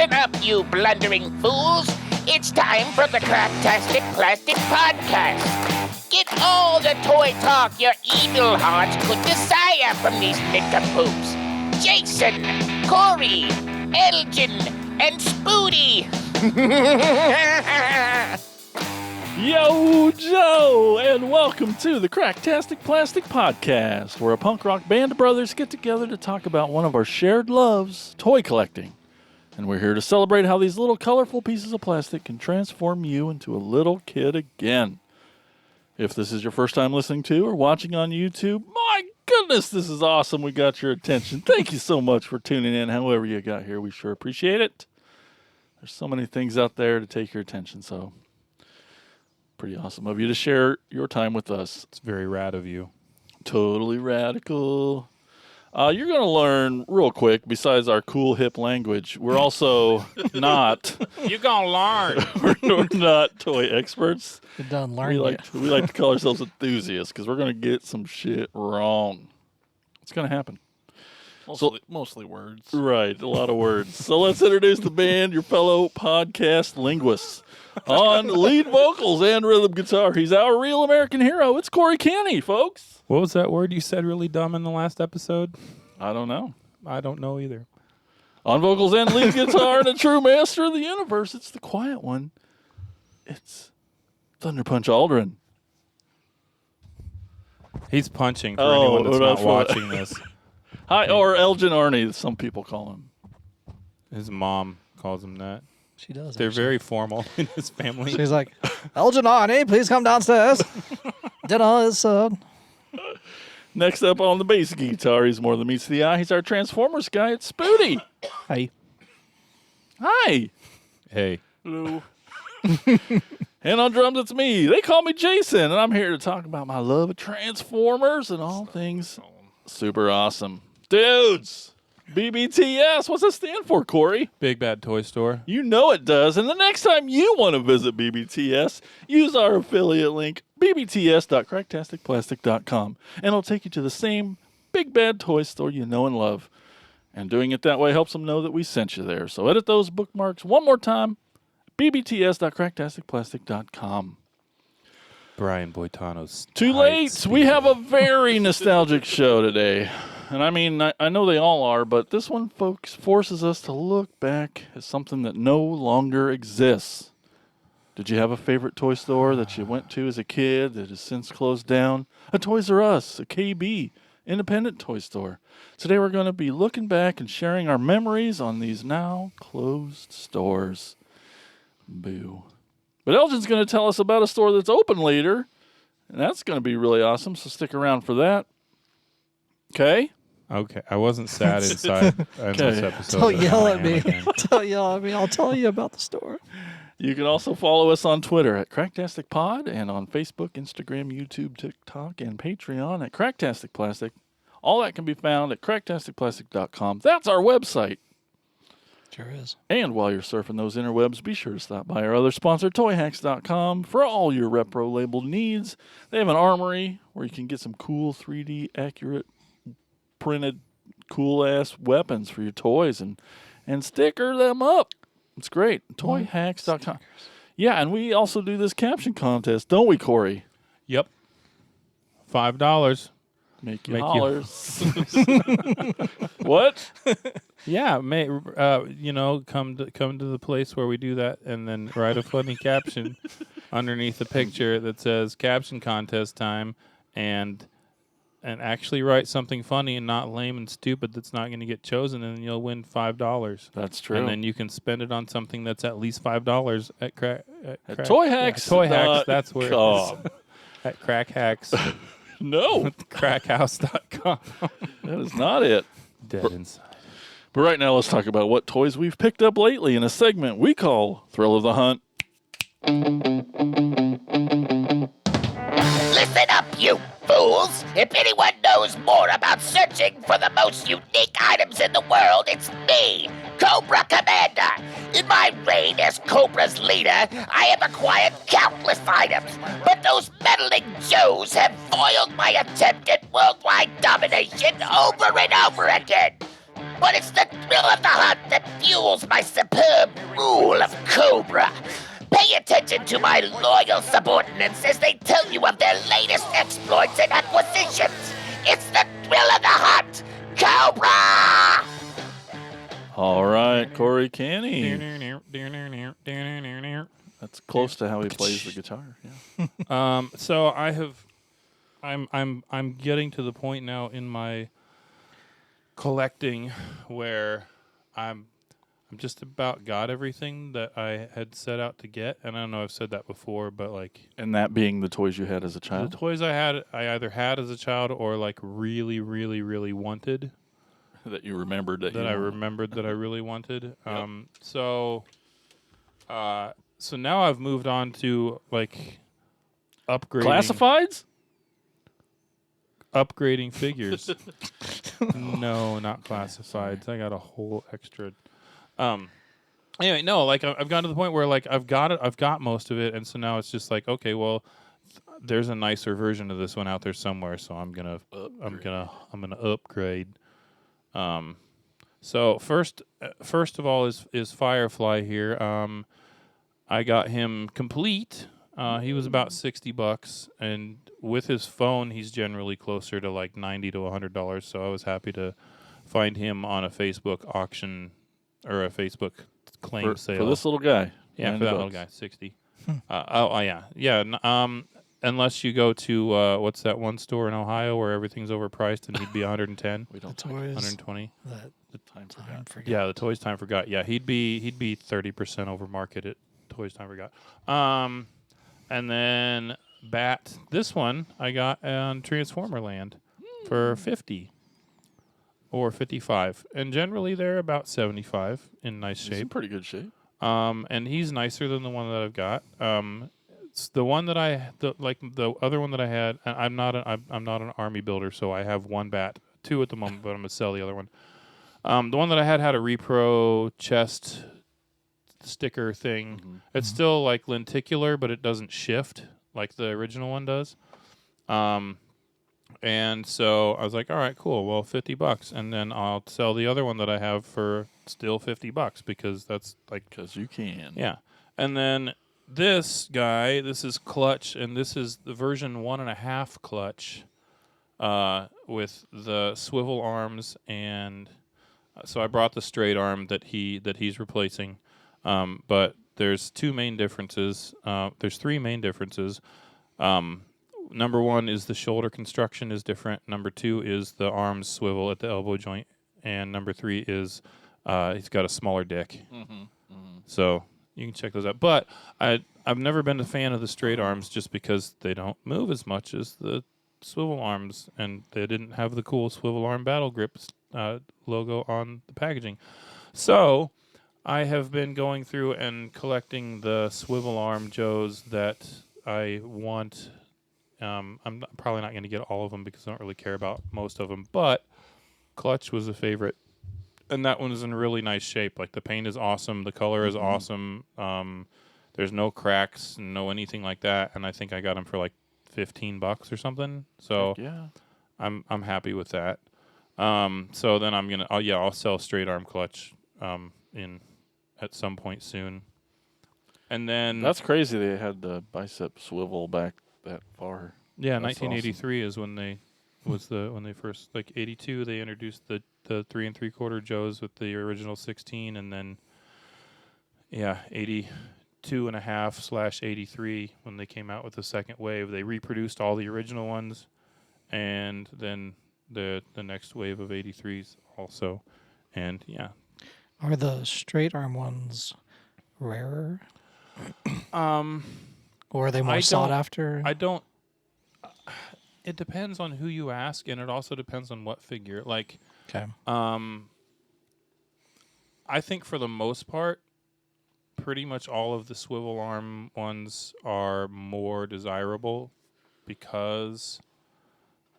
Listen up, you blundering fools. It's time for the Cracktastic Plastic Podcast. Get all the toy talk your evil hearts could desire from these nincompoops. Jason, Corey, Elgin, and Spooty. Yo, Joe, and welcome to the Cracktastic Plastic Podcast, where a punk rock band of brothers get together to talk about one of our shared loves, toy collecting. And we're here to celebrate how these little colorful pieces of plastic can transform you into a little kid again. If this is your first time listening to or watching on YouTube, my goodness, this is awesome. We got your attention. Thank you so much for tuning in. However you got here, we sure appreciate it. There's so many things out there to take your attention, so pretty awesome of you to share your time with us. It's very rad of you. Totally radical. You're going to learn real quick, besides our cool, hip language, we're also not... You're going to learn. we're not toy experts. You're done learning. We like to call ourselves enthusiasts because we're going to get some shit wrong. It's going to happen. Mostly words. Right, a lot of words. So let's introduce the band, your fellow podcast linguists. On lead vocals and rhythm guitar, he's our real American hero. It's Corey Canny, folks. What was that word you said really dumb in the last episode? I don't know. I don't know either. On vocals and lead guitar and a true master of the universe, it's the quiet one. It's Thunder Punch Aldrin. He's punching for anyone that's not watching this. Hi, or Elgin Arnie, as some people call him. His mom calls him that. She does. They're very formal in his family. She's like, Elgin Arnie, please come downstairs. Dinner is served. Next up on the bass guitar, he's more than meets the eye. He's our Transformers guy. It's Spooty. Hey. Hi. Hey. Hello. And on drums, it's me. They call me Jason, and I'm here to talk about my love of Transformers and all things super awesome. Dudes, BBTS, what's that stand for, Corey? Big Bad Toy Store. You know it does. And the next time you want to visit BBTS, use our affiliate link, bbts.cracktasticplastic.com, and it'll take you to the same big bad toy store you know and love. And doing it that way helps them know that we sent you there. So edit those bookmarks one more time, bbts.cracktasticplastic.com. Brian Boitano's Too late. We have a very nostalgic show today. And I mean, I know they all are, but this one, folks, forces us to look back at something that no longer exists. Did you have a favorite toy store that you went to as a kid that has since closed down? A Toys R Us, a KB, independent toy store. Today we're going to be looking back and sharing our memories on these now closed stores. Boo. But Elgin's going to tell us about a store that's open later, and that's going to be really awesome, so stick around for that. Okay? Okay. I wasn't sad inside in this episode. Don't yell at me. Again. Don't yell at me. I'll tell you about the store. You can also follow us on Twitter at Cracktastic Pod and on Facebook, Instagram, YouTube, TikTok, and Patreon at Cracktastic Plastic. All that can be found at cracktasticplastic.com. That's our website. Sure is. And while you're surfing those interwebs, be sure to stop by our other sponsor, toyhacks.com, for all your repro labeled needs. They have an armory where you can get some cool 3D accurate printed cool ass weapons for your toys and sticker them up. It's great. Toyhacks.com. Yeah, and we also do this caption contest, don't we, Corey? Yep. $5. Make you hollers. What? Yeah, come to the place where we do that, and then write a funny caption underneath the picture that says "caption contest time," and actually write something funny and not lame and stupid that's not going to get chosen, and then you'll win $5. That's true. And then you can spend it on something that's at least $5 at Toy Hacks. Toy Hacks. That's where it is. At Crack Hacks. No. Crackhouse.com. That is not it. Dead inside. But right now, let's talk about what toys we've picked up lately in a segment we call Thrill of the Hunt. Listen up, you fools. If anyone knows more about searching for the most unique items in the world, it's me, Cobra Commander. In my reign as Cobra's leader, I have acquired countless items, but those meddling Joes have foiled my attempt at worldwide domination over and over again. but it's the thrill of the hunt that fuels my superb rule of Cobra. Pay attention to my loyal subordinates as they tell you of their latest exploits and acquisitions. It's the thrill of the hunt, Cobra! All right, Corey Canny. That's close to how he plays the guitar. Yeah. So I'm getting to the point now in my collecting where I'm just about got everything that I had set out to get, and I don't know if I've said that before, but like And that being the toys you had as a the child. toys I either had as a child or like really, really, really wanted. That you remembered that I remembered that I really wanted. So now I've moved on to like Classifieds? upgrading figures. No, not classifieds. I got a whole extra. Anyway, no, like I've gotten to the point where like I've got most of it, and so now it's just like, okay, well, there's a nicer version of this one out there somewhere, so I'm gonna upgrade. So first of all is Firefly here. I got him complete. He was about $60, and with his phone, he's generally closer to like $90 to $100. So I was happy to find him on a Facebook auction or a Facebook claim sale for this little guy. Yeah, for that little guy, 60. Yeah. Unless you go to what's that one store in Ohio where everything's overpriced and he'd be 110. We don't The toys 120. that the time forgot. Yeah, the Toys Time Forgot. Yeah, he'd be 30% over market at Toys Time Forgot. And then Bat, this one I got on Transformer Land for 50 or 55, and generally they're about 75 in nice He's in shape. pretty good shape. And he's nicer than the one that I've got. It's the one that the other one that I had. I'm not an army builder, so I have one Bat, two at the moment, but I'm gonna sell the other one. The one that I had a repro chest sticker thing. Mm-hmm. It's still like lenticular, but it doesn't shift like the original one does. And so I was like, all right, cool. Well, $50, and then I'll sell the other one that I have for still $50 because that's like Because you can. yeah. And then this guy, this is Clutch, and this is the version 1.5 Clutch with the swivel arms, and so I brought the straight arm that he's replacing. But there's two main differences. There's three main differences. Number one is the shoulder construction is different. Number two is the arms swivel at the elbow joint, and number three is he's got a smaller dick. So you can check those out. But I've never been a fan of the straight arms just because they don't move as much as the swivel arms, and they didn't have the cool swivel arm battle grips logo on the packaging. So I have been going through and collecting the swivel arm Joes that I want. I'm probably not going to get all of them because I don't really care about most of them, but Clutch was a favorite. And that one is in really nice shape. Like the paint is awesome, the color is awesome. There's no cracks, no anything like that. And I think I got them for like $15 or something. So yeah, I'm happy with that. So then I'll sell straight arm Clutch in at some point soon. And then that's crazy. They had the bicep swivel back that far. yeah, That's 1983 is when they when they first, like 82 they introduced the 3 3/4 Joes with the original 16, and then 82.5/83 when they came out with the second wave. They reproduced all the original ones, and then the next wave of 83s also, and yeah. Are the straight arm ones rarer? Or are they more sought after? I don't. It depends on who you ask, and it also depends on what figure. Like, Okay. I think for the most part, pretty much all of the swivel arm ones are more desirable because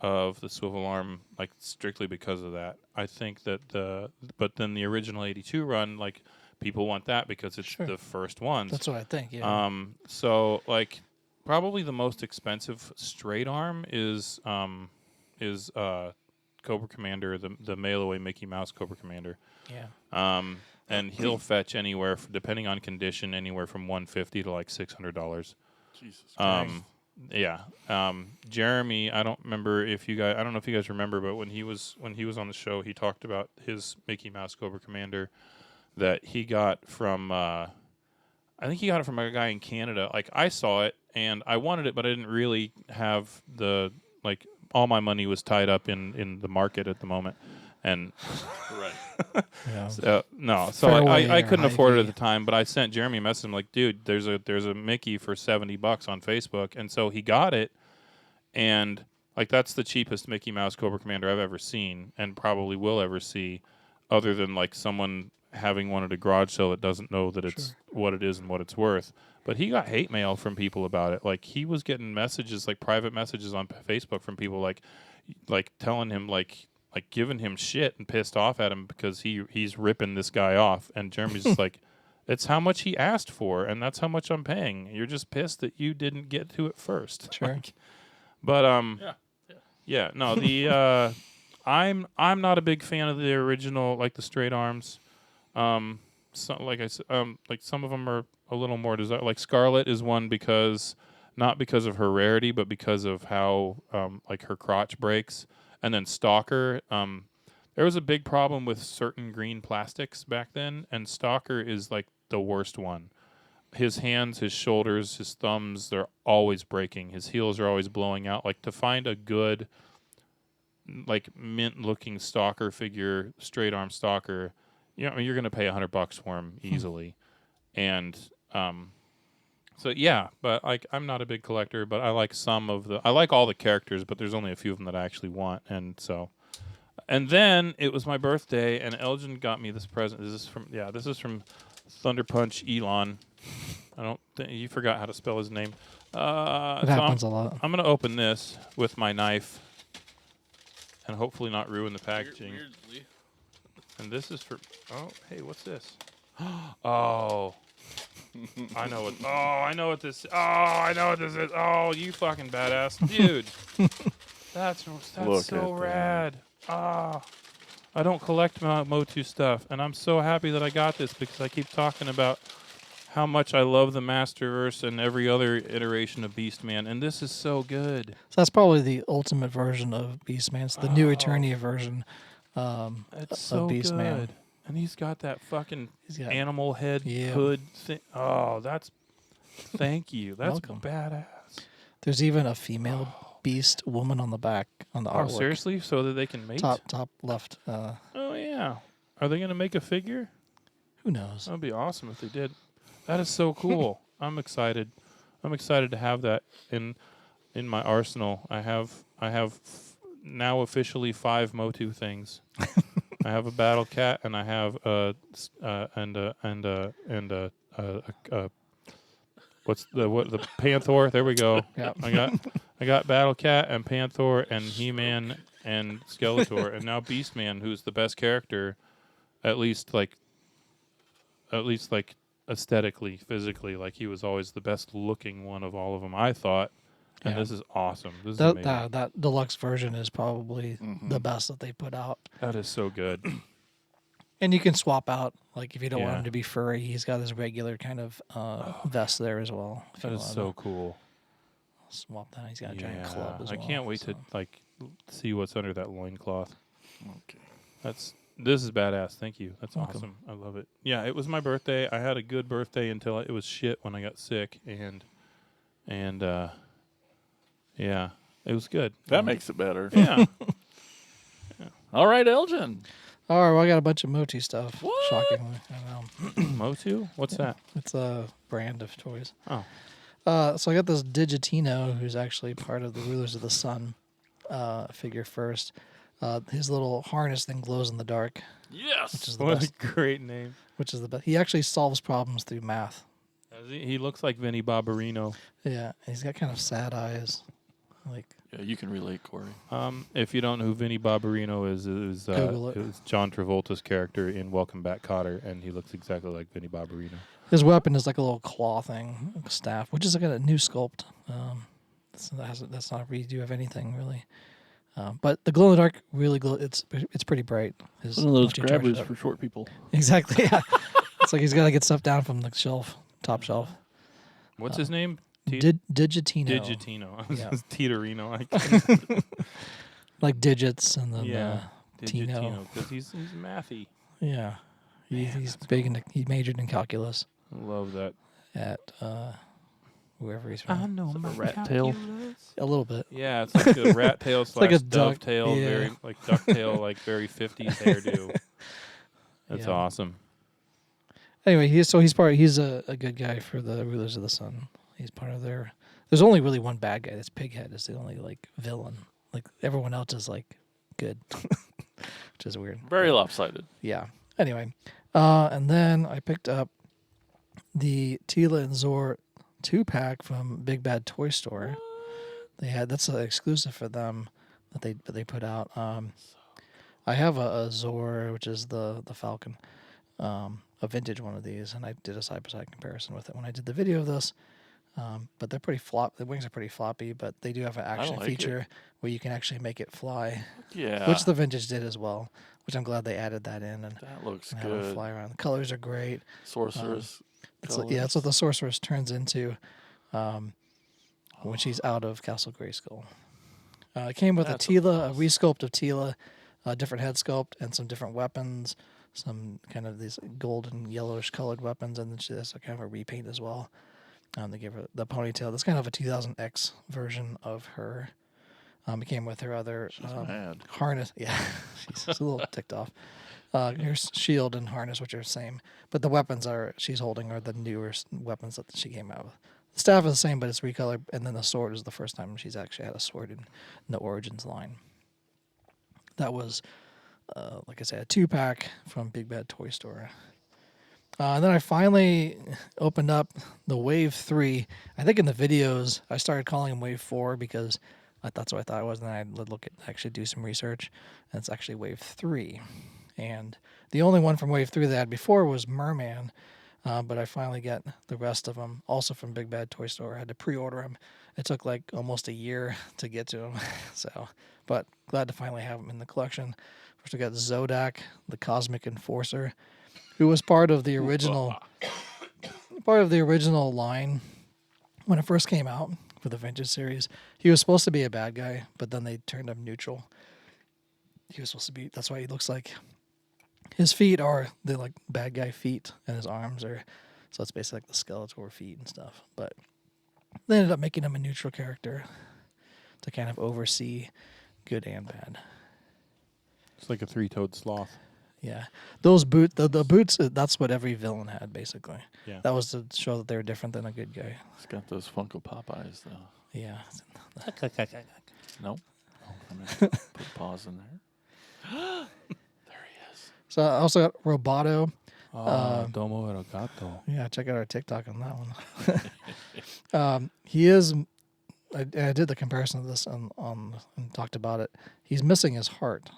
of the swivel arm, like strictly because of that. I think that but then the original 82 run, like people want that because it's Sure. the first ones. That's what I think, yeah. So like probably the most expensive straight arm is Cobra Commander, the mail-away Mickey Mouse Cobra Commander. Yeah. And he'll fetch anywhere, depending on condition, anywhere from $150 to like $600. Jesus Christ. Yeah. Jeremy, I don't know if you guys remember, but when he was on the show, he talked about his Mickey Mouse Cobra Commander that he got from I think he got it from a guy in Canada. Like, I saw it and I wanted it, but I didn't really have all my money was tied up in the market at the moment. And Right. Yeah. so Fairway I or couldn't afford it Hy-Vee. at the time, but I sent Jeremy a message. I'm like, dude, there's a Mickey for $70 on Facebook, and so he got it, and like that's the cheapest Mickey Mouse Cobra Commander I've ever seen, and probably will ever see, other than like someone having one at a garage sale that doesn't know that it's what it is and what it's worth. But he got hate mail from people about it. Like, he was getting messages, like private messages on Facebook from people like telling him like giving him shit and pissed off at him because he's ripping this guy off. And Jeremy's just like, it's how much he asked for, and that's how much I'm paying. You're just pissed that you didn't get to it first. Sure. But no, the I'm not a big fan of the original, like the straight arms. Like I said, like some of them are a little more like Scarlet is one not because of her rarity, but because of how like her crotch breaks. And then Stalker, there was a big problem with certain green plastics back then, and Stalker is like the worst one. His hands, his shoulders, his thumbs, they're always breaking. His heels are always blowing out. Like, to find a good, like, mint-looking Stalker figure, straight-arm Stalker, you're going to pay $100 for him easily. And so yeah, but like, I'm not a big collector, but I like I like all the characters, but there's only a few of them that I actually want. And then it was my birthday, and Elgin got me this present. This is from Thunder Punch Elon. I don't think you forgot how to spell his name. It happens a lot. I'm gonna open this with my knife, and hopefully not ruin the packaging. Weirdly. And this is for. Oh, hey, what's this? Oh. I know what this. Oh, I know what this is. Oh, you fucking badass, dude. That's Look so at rad. Ah, I don't collect Motu stuff, and I'm so happy that I got this because I keep talking about how much I love the Masterverse and every other iteration of Beastman, and this is so good. So that's probably the ultimate version of Beastman. It's the new Eternia version It's so of Beastman. good. And he's got that fucking He's got- animal head Yeah. hood thing. Oh, thank you. That's Welcome. badass. There's even a female beast woman on the back on the Oh, artwork. seriously? So that they can mate? Top left. Oh, yeah. Are they going to make a figure? Who knows? That would be awesome if they did. That is so cool. I'm excited. I'm excited to have that in my arsenal. I have now officially 5 Motu things. I have a battle cat, and I have what's the Panther? There we go. Yep. I got Battle Cat and Panther and He-Man and Skeletor, and now Beastman, who's the best character, at least aesthetically, physically. Like, he was always the best looking one of all of them, I thought. And Yeah. this is awesome. This is amazing. That deluxe version is probably the best that they put out. That is so good. And you can swap out, like, if you don't want Yeah. him to be furry, he's got his regular kind of vest there as well. if That you is wanna so cool. Swap that. He's got a giant club as I well. can't wait to see what's under that loincloth. Okay. This is badass. Thank you. That's Welcome. awesome. I love it. Yeah, it was my birthday. I had a good birthday until it was shit when I got sick, and yeah, it was good. That makes it better. Yeah. All right, Elgin. All right, well, I got a bunch of Moti stuff. What? Shockingly, I know. Motu? What's that? It's a brand of toys. Oh. So I got this Digitino, who's actually part of the Rulers of the Sun figure first. His little harness thing glows in the dark, which Yes. is the What best. a great name. Which is the best. He actually solves problems through math. He looks like Vinny Barbarino. Yeah, he's got kind of sad eyes. Like, Yeah, you can relate, Corey. If you don't know who Vinny Barbarino is Google it. it was John Travolta's character in Welcome Back, Kotter, and he looks exactly like Vinny Barbarino. his weapon is like a little claw thing, like a staff, which is like a new sculpt. So that's not a redo of anything really. But the glow in the dark really glow. It's pretty bright. One of those once you charge it grabbers up. for short people. Exactly. Yeah. It's like he's got to get stuff down from the shelf, top shelf. What's his name? Digitino. Digitino. Yeah. Titorino. I can't. Like digits and then Yeah. Tino. Digitino, because he's mathy. Yeah. Man, He's that's big into, he majored in calculus I love that. at wherever he's from. know my rat tail. A little bit. Yeah, it's like a rat tail slash like a duck, dovetail, yeah. very like ducktail, like very 50s hairdo. That's Yeah. awesome. Anyway, he's a good guy for the Rulers of the Sun. He's part of their. There's only really one bad guy. That's Pighead is the only like villain. Like everyone else is like good, which is weird. Very lopsided. Yeah. Anyway, and then I picked up the Tila and Zor 2-pack from Big Bad Toy Store. They had that's an exclusive for them that they put out. I have a Zor, which is the Falcon, a vintage one of these, and I did a side by side comparison with it when I did the video of this. But they're pretty flop. The wings are pretty floppy, but they do have an action like feature where you can actually make it fly, Yeah. which the vintage did as well. Which I'm glad they added that in and that looks have it good. fly around. The colors are great. Sorceress. It's like, yeah, that's what the sorceress turns into when she's out of Castle Grayskull. It came with That's a Tila, a resculpt of Tila, a different head sculpt, and some different weapons, some kind of these golden yellowish colored weapons, and then she has a kind of a repaint as well. They give her the ponytail. That's kind of a 2000X version of her. It came with her other She's mad. harness. Yeah, she's a little ticked off. Her shield and harness, which are the same, but the weapons she's holding are the newer weapons that she came out with. The staff is the same, but it's recolored, and then the sword is the first time she's actually had a sword in the Origins line. That was, like I said, a 2-pack from Big Bad Toy Store. And then I finally opened up the Wave 3. I think in the videos I started calling him Wave 4 because that's what I thought it was, and then I actually do some research, and it's actually Wave 3. And the only one from Wave 3 that I had before was Merman, but I finally got the rest of them, also from Big Bad Toy Store. I had to pre-order them. It took like almost a year to get to them, but glad to finally have them in the collection. First we got Zodak, the Cosmic Enforcer, who was part of the original line when it first came out for the vintage series. He was supposed to be a bad guy, but then they turned him neutral. He was supposed to be. That's why he looks like his feet are the like bad guy feet, and his arms are. So it's basically like the Skeletor feet and stuff. But they ended up making him a neutral character to kind of oversee good and bad. It's like a 3-toed sloth. Yeah, those boots. The boots. That's what every villain had, basically. Yeah. That was to show that they were different than a good guy. It's got those Funko Pop eyes, though. Yeah. Nope. I'm going to put pause in there. There he is. So I also got Roboto. Domo Erogato. Yeah, check out our TikTok on that one. He is. I did the comparison of this and talked about it. He's missing his heart.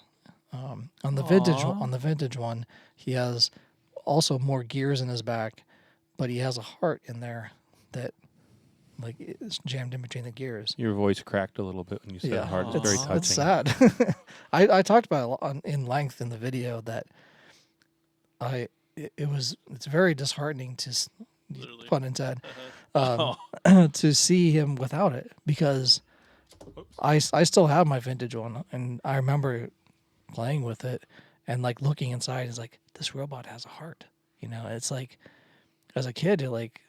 On the vintage one, he has also more gears in his back, but he has a heart in there that like it's jammed in between the gears. Your voice cracked a little bit when you said heart. It's very touching. It's sad. I talked about it in length in the video that it's very disheartening to Literally. pun intended to see him without it because I still have my vintage one and I remember playing with it and like looking inside is like this robot has a heart. You know, it's like as a kid you're like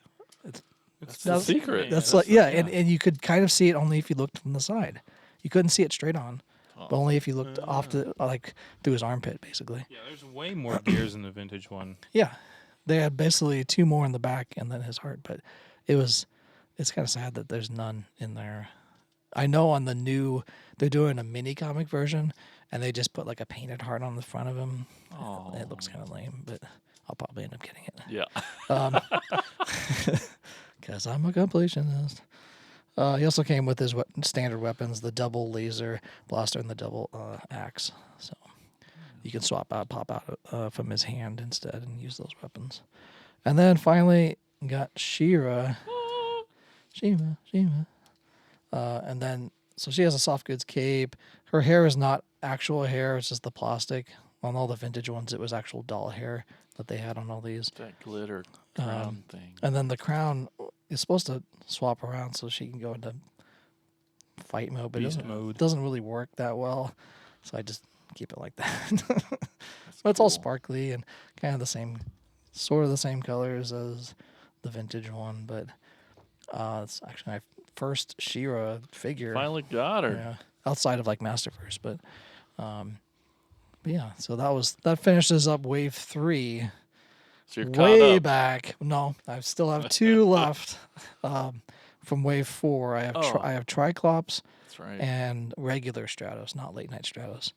That's the secret. That's like and you could kind of see it only if you looked from the side. You couldn't see it straight on, but only if you looked off to like through his armpit, basically. Yeah, there's way more gears in the vintage one. Yeah, they had basically 2 more in the back and then his heart, but it's kind of sad that there's none in there. I know on the new they're doing a mini comic version and they just put like a painted heart on the front of him. Oh. It looks kind of lame, but I'll probably end up getting it. Yeah. Because I'm a completionist. He also came with his standard weapons, the double laser blaster and the double axe. So you can pop out from his hand instead and use those weapons. And then finally got She-Ra. And then so she has a soft goods cape. Her hair is not actual hair; it's just the plastic. On all the vintage ones, it was actual doll hair that they had on all these. That glitter crown thing. And then the crown is supposed to swap around so she can go into fight mode, but Beast it mode. doesn't really work that well. So I just keep it like that. But it's all sparkly and kind of the same, sort of the same colors as the vintage one. But it's actually my first She-Ra figure. Finally got her. Yeah, outside of like Masterverse, but yeah. So that finishes up Wave 3. So you're Way caught up. back. No, I still have 2 left. From Wave 4, I have I have Triclops That's right. and regular Stratos, not late night Stratos.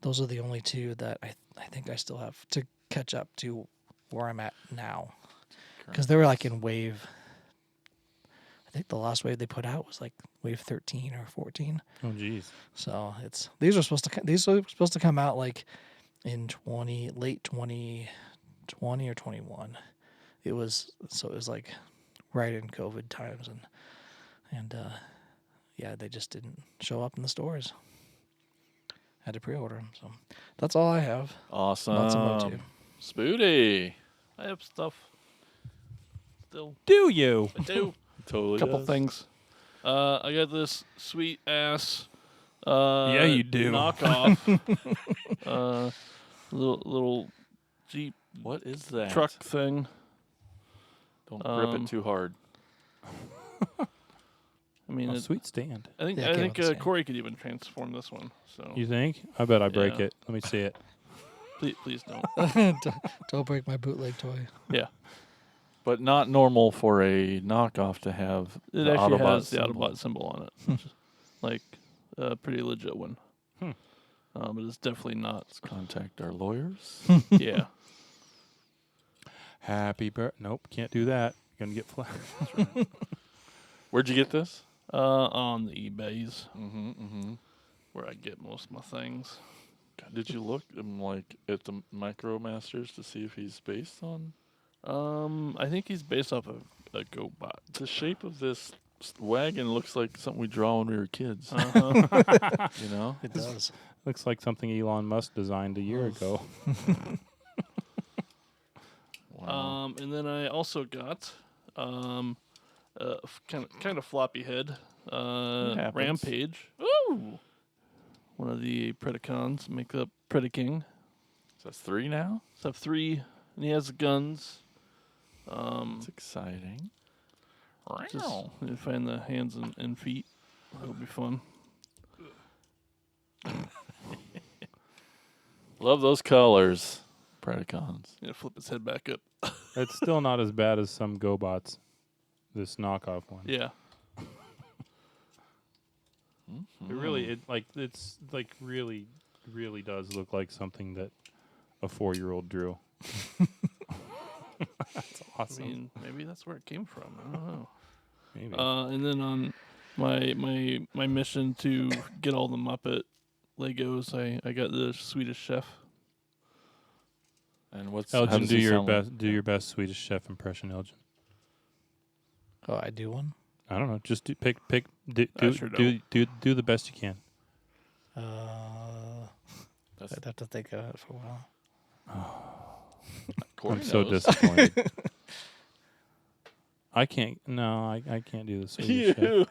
Those are the only 2 that I think I still have to catch up to where I'm at now. Because they were like in Wave. I think the last wave they put out was like Wave 13 or 14. Oh, jeez. So these are supposed to come out like in late 2020 or 21. It was like right in COVID times and yeah, they just didn't show up in the stores. Had to pre-order them, so that's all I have. Awesome. Lots of Motu. Spooty. I have stuff. Still Do you? I do. Totally. Couple does. things. I got this sweet ass. Yeah, you do. Knockoff. Little Jeep. What is that? Truck thing. Don't grip it too hard. I mean, Sweet stand. I think Yeah, it came with the stand. Corey could even transform this one. So You think? I bet I break Yeah. it. Let me see it. please don't. Don't break my bootleg toy. Yeah, But not normal for a knockoff to have it the actually Autobot has the symbol. Autobot symbol on it, like a pretty legit one. But it's definitely not. Let's contact our lawyers. Yeah. Happy birthday. Nope, can't do that. You're going to get flagged. Where'd you get this? On the eBays, Mm-hmm. where I get most of my things. Did you look at the MicroMasters to see if he's based on? I think he's based off of a GoBot. The shape of this wagon looks like something we draw when we were kids. Uh-huh. You know? It does. Looks like something Elon Musk designed a year ago. Wow. And then I also got kind of floppy head happens. Rampage. Ooh. One of the Predacons make up Predaking. So that's 3 now? So I have 3, and he has guns. That's exciting. Just need to find the hands and feet. That'll be fun. Love those colors. Predacons. Yeah, flip his head back up. It's still not as bad as some GoBots. This knockoff one. Yeah. It really, it's really, really does look like something that a 4-year-old drew. That's awesome. I mean, maybe that's where it came from. I don't know. Maybe. And then on my mission to get all the Muppet Legos, I got the Swedish Chef. And what's Oh, how Elgin? does do he your sound like? best. Do your best Swedish Chef impression, Elgin. Oh, I do one. I don't know. Just do I sure don't. do the best you can. I'd have to think of it for a while. Corey I'm so knows. disappointed. I can't. No, I can't do the Swedish Chef. You.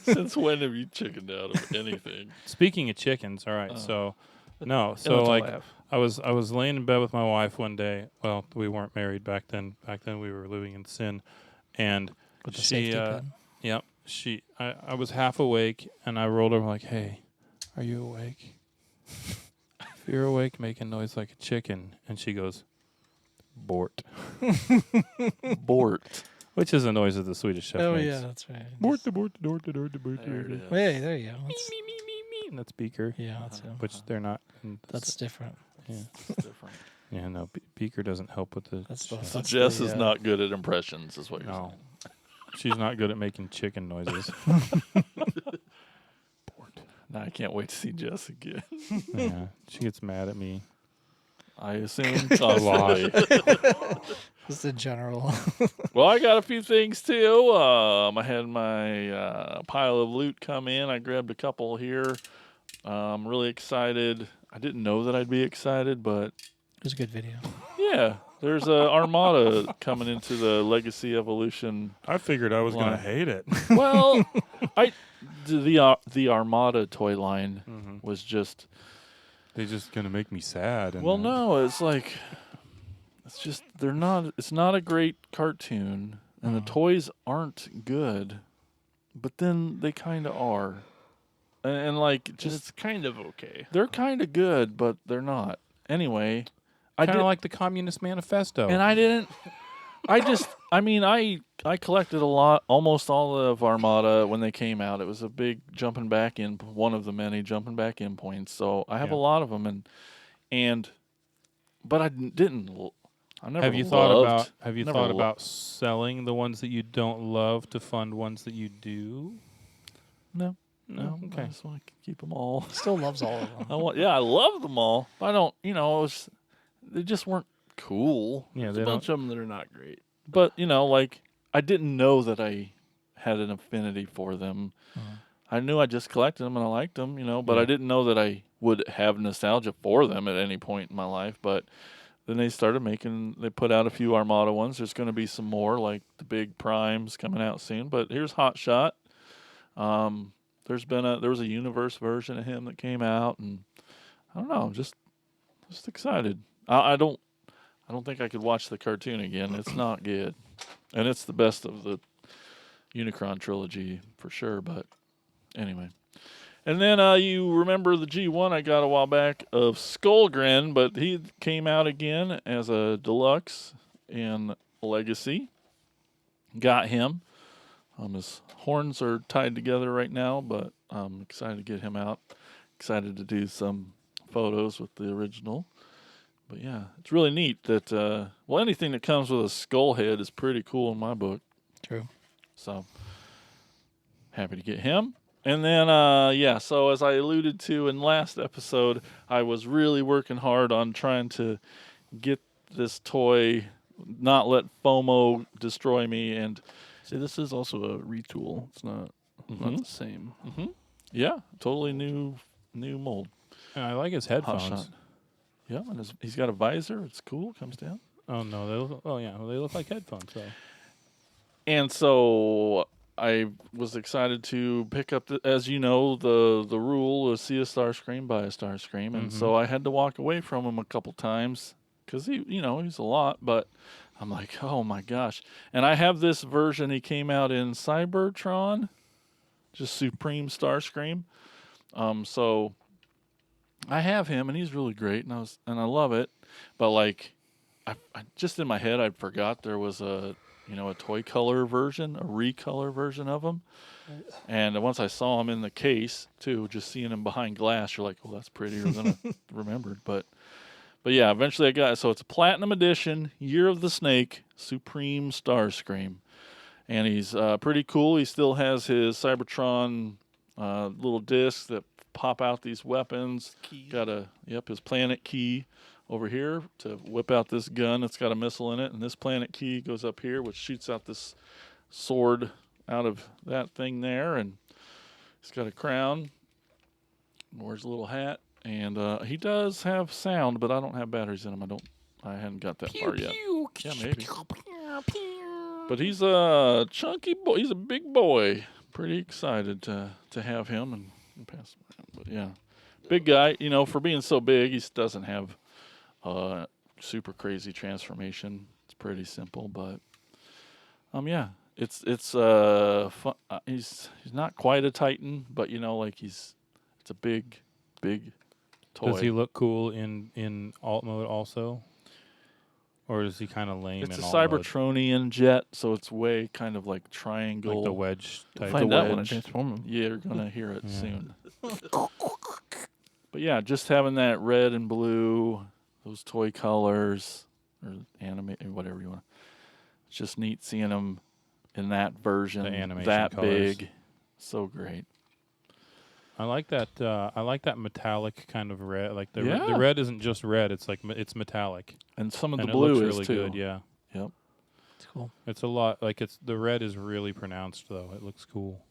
Since when have you chickened out of anything? Speaking of chickens, all right. So no, And so that's all like I have. I was laying in bed with my wife one day. Well, we weren't married back then. Back then we were living in sin, and With the she, safety pin. yep, I was half awake, and I rolled over like, "Hey, are you awake? If you're awake, make a noise like a chicken." And she goes, "Bort." Bort. Which is a noise that the Swedish Chef Oh makes. yeah, that's right. Bort, the bort, the door, the door, the bort. There it is. Hey, there you go. That's, And that's Beaker, yeah, that's him. which they're not. That's different. yeah. It's different. Yeah, no, Beaker doesn't help with the. That's the- chef. So That's Jess the, is not good at impressions, is what you're No, saying. she's not good at making chicken noises. Now I can't wait to see Jess again. Yeah, she gets mad at me. I assume constantly. Just in general. Well, I got a few things too. I had my pile of loot come in. I grabbed a couple here. I'm really excited. I didn't know that I'd be excited, but It was a good video. yeah, there's a Armada coming into the Legacy Evolution. I figured I was going to Line. hate it. Well, the Armada toy line was just. They're just going to make me sad. And Well, no, it's like it's just they're not. It's not a great cartoon, and the toys aren't good, but then they kind of are, and like just It's kind of okay. they're kind of good, but they're not. Anyway, I Kind did of like the Communist Manifesto. and I didn't. I collected a lot, almost all of Armada when they came out. It was a big jumping back in, one of the many jumping back in points. So I have a Yeah. lot of them, but I didn't. I never have you thought loved- never lo- about selling the ones that you don't love to fund ones that you do? No, No. I Okay. just want to keep them all. Still loves all of them. I love them all. But I don't. They just weren't cool. Yeah, There's they a don't. bunch of them that are not great. But like I didn't know that I had an affinity for them. I knew I just collected them and I liked them, but I didn't know that I would have nostalgia for them at any point in my life. But then they put out a few Armada ones. There's going to be some more, like the big Primes coming out soon. But here's Hot Shot. There was a Universe version of him that came out, and I don't know, I'm just excited. I don't think I could watch the cartoon again. It's not good, and it's the best of the Unicron trilogy for sure. But anyway, and then you remember the G1 I got a while back of Skullgrin, but he came out again as a deluxe in Legacy. Got him. His horns are tied together right now, but I'm excited to get him out. Excited to do some photos with the original. But yeah, it's really neat that, anything that comes with a skull head is pretty cool in my book. True. So, happy to get him. And then, so as I alluded to in last episode, I was really working hard on trying to get this toy, not let FOMO destroy me. And See, this is also a retool. It's not the same. yeah, totally new mold. And I like his Hot headphones. shot. Yeah, and he's got a visor. It's cool. Comes down. Oh no, they look like headphones. So. And so I was excited to pick up, as you know, the rule of see a Starscream, buy a Starscream. And so I had to walk away from him a couple times because he's a lot. But I'm like, oh my gosh. And I have this version. He came out in Cybertron, just Supreme Starscream. So I have him, and he's really great, and I love it. But like, I just in my head, I forgot there was a toy color version, a recolor version of him. And once I saw him in the case too, just seeing him behind glass, you're like, well, that's prettier than I remembered. But yeah, eventually I got it. So it's a Platinum Edition, Year of the Snake, Supreme Starscream, and he's pretty cool. He still has his Cybertron little discs that pop out these weapons. Got his planet key over here to whip out this gun. It's got a missile in it, and this planet key goes up here, which shoots out this sword out of that thing there. And he's got a crown, wears a little hat, and he does have sound, but I don't have batteries in him. I hadn't got that far yet. Yeah, maybe. But he's a chunky boy. He's a big boy. Pretty excited to have him and pass him around. But yeah, big guy. For being so big, he doesn't have super crazy transformation. It's pretty simple, but it's fun. He's not quite a Titan, but it's a big toy. Does he look cool in alt mode also? Or is he kind of lame It's a in alt mode? Cybertronian jet, so it's way kind of like triangle. Like the wedge type. Find out when I wedge. transform him. Yeah, you're gonna hear it soon. But yeah, just having that red and blue, those toy colors, or anime, or whatever you want. It's just neat seeing them in that version, The animation that colors. big, so great. I like that. I like that metallic kind of red. Like the Yeah. the red isn't just red. It's like it's metallic. And some of And the it blue looks is really too. good. Yeah, Yep. It's cool. it's a lot. Like it's the red is really pronounced though. It looks cool.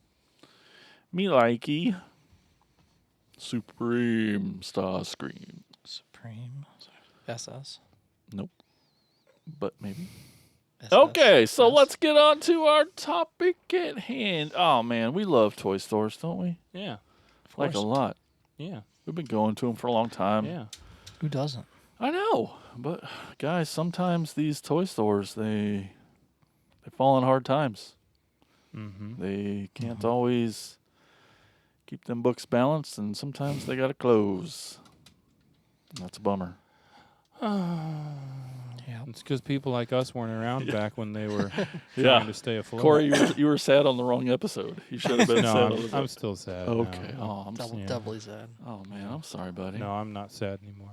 Me likey. Supreme Star Scream. Supreme. SS. Nope. But maybe. SS. Okay, so S. let's get on to our topic at hand. Oh, man, we love toy stores, don't we? Yeah, Of Like a course. lot. yeah, We've been going to them for a long time. yeah. Who doesn't? I know, but guys, sometimes these toy stores they fall on hard times. Mm-hmm. They can't always keep them books balanced, and sometimes they gotta close. And that's a bummer. Yeah. It's because people like us weren't around back when they were Yeah. trying to stay afloat. Corey, you were sad on the wrong episode. You should have been sad. no, on the I'm still sad. okay. now. Oh, I'm Double, yeah. doubly sad. oh man, I'm sorry, buddy. No, I'm not sad anymore.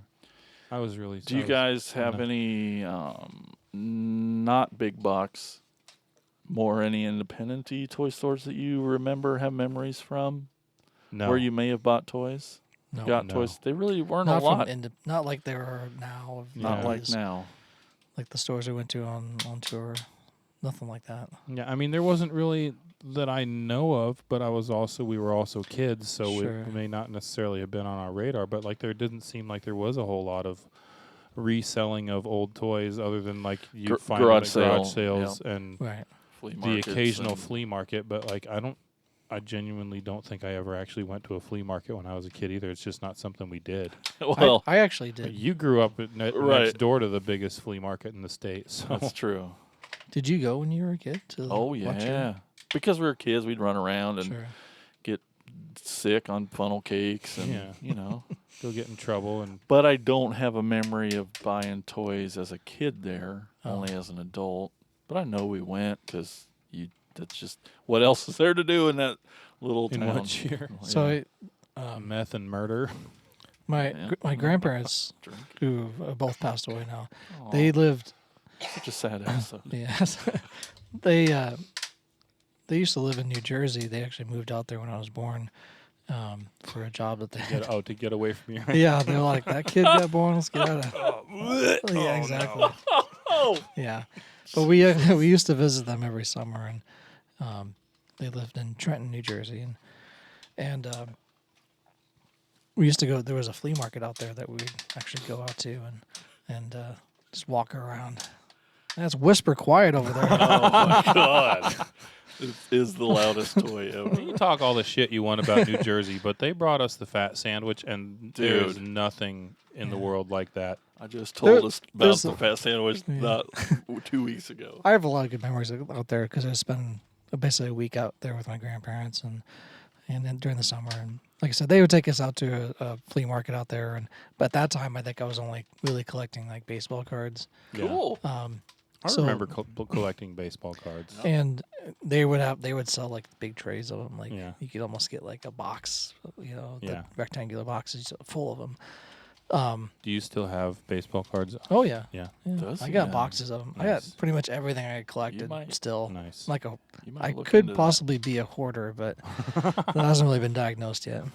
I was really. Do you guys have any not big box, more any independent-y toy stores that you remember, have memories from, No. where you may have bought toys? No. Got no. toys. They really weren't Not a lot. not like there are now. Of Not Yeah. like these, now. like the stores we went to on tour. Nothing like that. Yeah, I mean, there wasn't really that I know of, but we were also kids, so Sure. it may not necessarily have been on our radar. But like, there didn't seem like there was a whole lot of reselling of old toys, other than like you find them garage at garage sale, sales and Right. Flea the markets occasional and- flea market. But like, I genuinely don't think I ever actually went to a flea market when I was a kid either. It's just not something we did. Well, I actually But did. you grew up Right. next door to the biggest flea market in the state, so that's true. Did you go when you were a kid? Oh watch your- yeah. Because we were kids, we'd run around and Sure. get sick on funnel cakes and Yeah. you know. go get in trouble. And But I don't have a memory of buying toys as a kid there, Oh. only as an adult. But I know we went because that's just what else is there to do in that little in town. what year? So Yeah. Meth and murder. Yeah. my grandparents, Drink. who both passed away now, Aw, they lived. such a sad episode. Yes, they used to live in New Jersey. They actually moved out there when I was born for a job that they had. To get away from your. Yeah, they're like, that kid got born. Let's get out of. Oh, Yeah, exactly. Yeah, but we used to visit them every summer, and they lived in Trenton, New Jersey, and we used to go. There was a flea market out there that we would actually go out to and just walk around. That's whisper quiet over there. Oh my god. It is the loudest toy ever. You talk all the shit you want about New Jersey, but they brought us the fat sandwich, and there's Dude. nothing in the world like that. I just told us about there's the fat sandwich Yeah. not 2 weeks ago. I have a lot of good memories out there because I spent basically a week out there with my grandparents and then during the summer. And like I said, they would take us out to a flea market out there. But at that time, I think I was only really collecting like baseball cards. Cool. I So- remember collecting baseball cards. And they would sell like big trays of them. Like Yeah. you could almost get like a box, the Yeah. rectangular boxes full of them. Do you still have baseball cards? Oh yeah, Yeah, yeah. Does I he got now? boxes of them. I Nice. got pretty much everything I had collected might- still. nice. Like a You might I look could into that. possibly be a hoarder, but that hasn't really been diagnosed yet.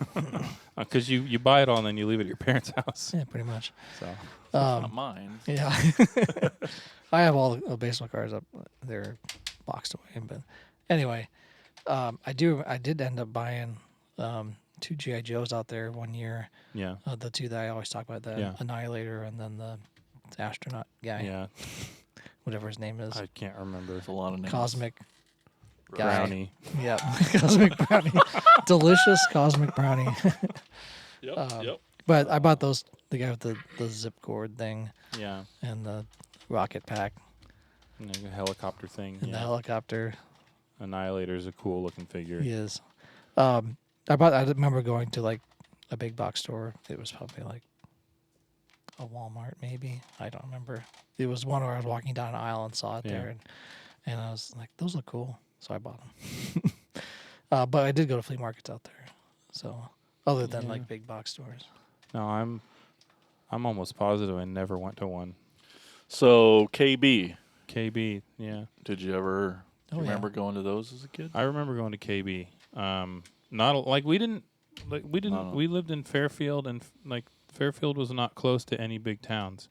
Because you buy it all and then you leave it at your parents' house. Yeah, pretty much. So Not mine. Yeah, I have all the baseball cards up. They're boxed away. But anyway, I did end up buying 2 GI Joes out there one year. yeah, The two that I always talk about, the Yeah. Annihilator and then the astronaut guy, yeah. whatever his name is, I can't remember. There's a lot of names. Cosmic guy. Brownie. Yeah, Cosmic Brownie, delicious Cosmic Brownie. Yep. But I bought those. The guy with the zip cord thing Yeah, and the rocket pack and the helicopter thing. and the Yeah, helicopter. Annihilator's a cool looking figure. He is. I remember going to like a big box store. It was probably like a Walmart, maybe. I don't remember. It was one where I was walking down an aisle and saw it Yeah. there, and I was like, "Those look cool," so I bought them. But I did go to flea markets out there. So other than Yeah. like big box stores. No, I'm almost positive I never went to one. So KB, KB, yeah. did you ever Oh, yeah. remember going to those as a kid? I remember going to KB. Not like we didn't like we didn't. No. We lived in Fairfield, and like Fairfield was not close to any big towns,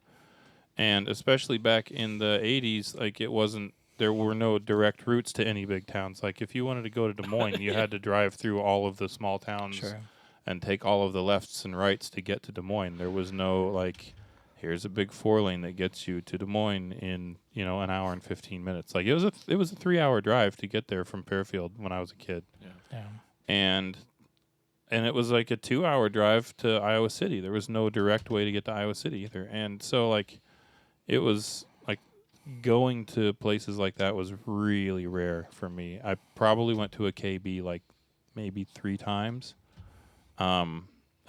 and especially back in the '80s, like it wasn't. There were no direct routes to any big towns. Like if you wanted to go to Des Moines, you had to drive through all of the small towns Sure. and take all of the lefts and rights to get to Des Moines. There was no like, here's a big 4-lane that gets you to Des Moines in an hour and 15 minutes. Like it was a 3-hour drive to get there from Fairfield when I was a kid, Yeah. and it was like a 2-hour drive to Iowa City. There was no direct way to get to Iowa City either, and so like it was like going to places like that was really rare for me. I probably went to a KB like maybe 3 times.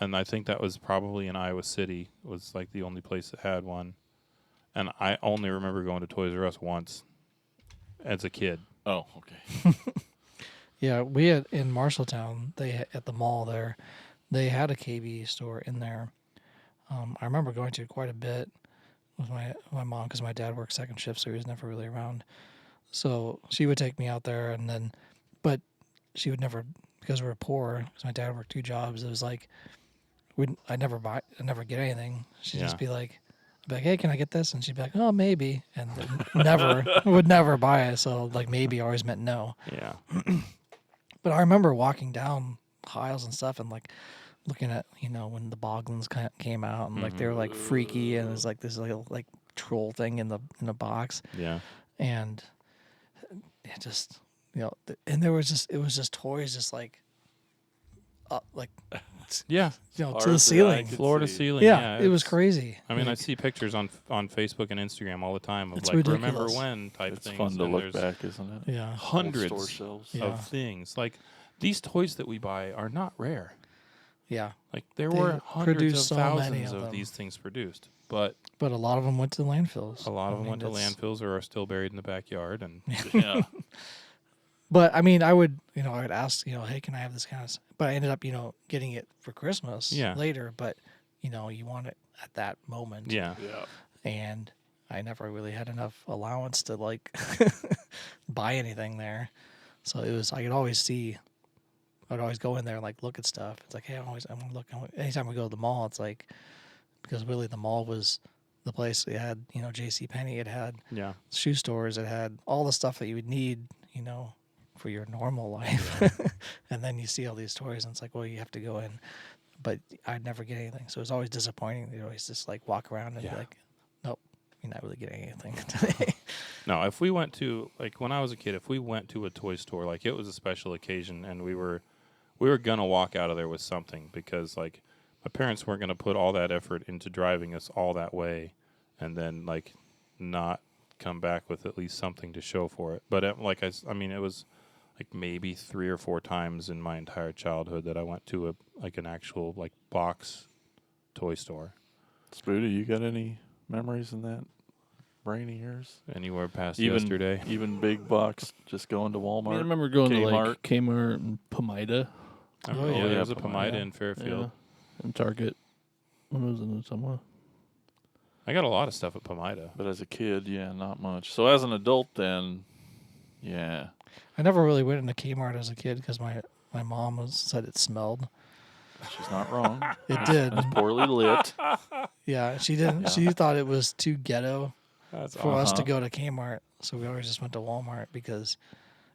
And I think that was probably in Iowa City was like the only place that had one. And I only remember going to Toys R Us once as a kid. Oh, okay. Yeah, we had in Marshalltown. At the mall there, they had a KB store in there. I remember going to quite a bit with my mom because my dad worked second shift, so he was never really around. So she would take me out there, but she would never, because we were poor. Because my dad worked 2 jobs. It was like I'd never get anything. She'd just be like, hey, can I get this? And she'd be like, oh, maybe, and would never buy it. So like maybe always meant no. Yeah. But I remember walking down aisles and stuff and like looking at, when the Boglins came out and like they were like freaky and it was like this little like troll thing in the box. Yeah. And it just, and it was just toys just like up, like, Yeah. to the ceiling. Floor to ceiling. Yeah, it was it's- crazy. I mean, I Like, see pictures on Facebook and Instagram all the time of It's like ridiculous. remember when type It's things. fun to and look there's back, isn't it? yeah, hundreds Old store shelves. Yeah. of things. Like these toys that we buy are not rare. yeah. Like there They were hundreds produce of so many thousands of of them. these things produced, but But a lot of them went to landfills. a lot of I them mean, went to it's- landfills or are still buried in the backyard. And Yeah. But I mean, I would ask, hey, can I have this kind of? But I ended up, getting it for Christmas Yeah. later. But you want it at that moment. yeah, Yeah. And I never really had enough allowance to like buy anything there. So it was I could always see. I'd always go in there and like look at stuff. It's like, hey, I want to look. Anytime we go to the mall, it's like because really the mall was the place. It had J.C. Penney. It had yeah, shoe stores. It had all the stuff that you would need, for your normal life. And then you see all these toys, and it's like, well, you have to go in. But I'd never get anything, so it was always disappointing. You'd always just like walk around and Yeah. be like, nope, you're not really getting anything today. No, if we went to like when I was a kid, if we went to a toy store, like it was a special occasion, and we were gonna walk out of there with something because like my parents weren't gonna put all that effort into driving us all that way, and then like not come back with at least something to show for it. But I mean, it was like maybe 3 or 4 times in my entire childhood that I went to an actual like box toy store. Spoody, you got any memories in that brain of yours? Anywhere past Even yesterday. even big box, just going to I, Walmart. mean, I remember going to Kmart. like Kmart and Pomida Oh, yeah. yeah, there Yeah, was a Pomida. Pomida in Fairfield. and Target when I was in the summer. I got a lot of stuff at Pomida. But as a kid, yeah, not much. So as an adult, then, yeah, I never really went into Kmart as a kid because my mom said it smelled. she's not wrong. It did. It's poorly lit. Yeah, she didn't. Yeah. She thought it was too ghetto That's for us to Uh-huh. go to Kmart, so we always just went to Walmart because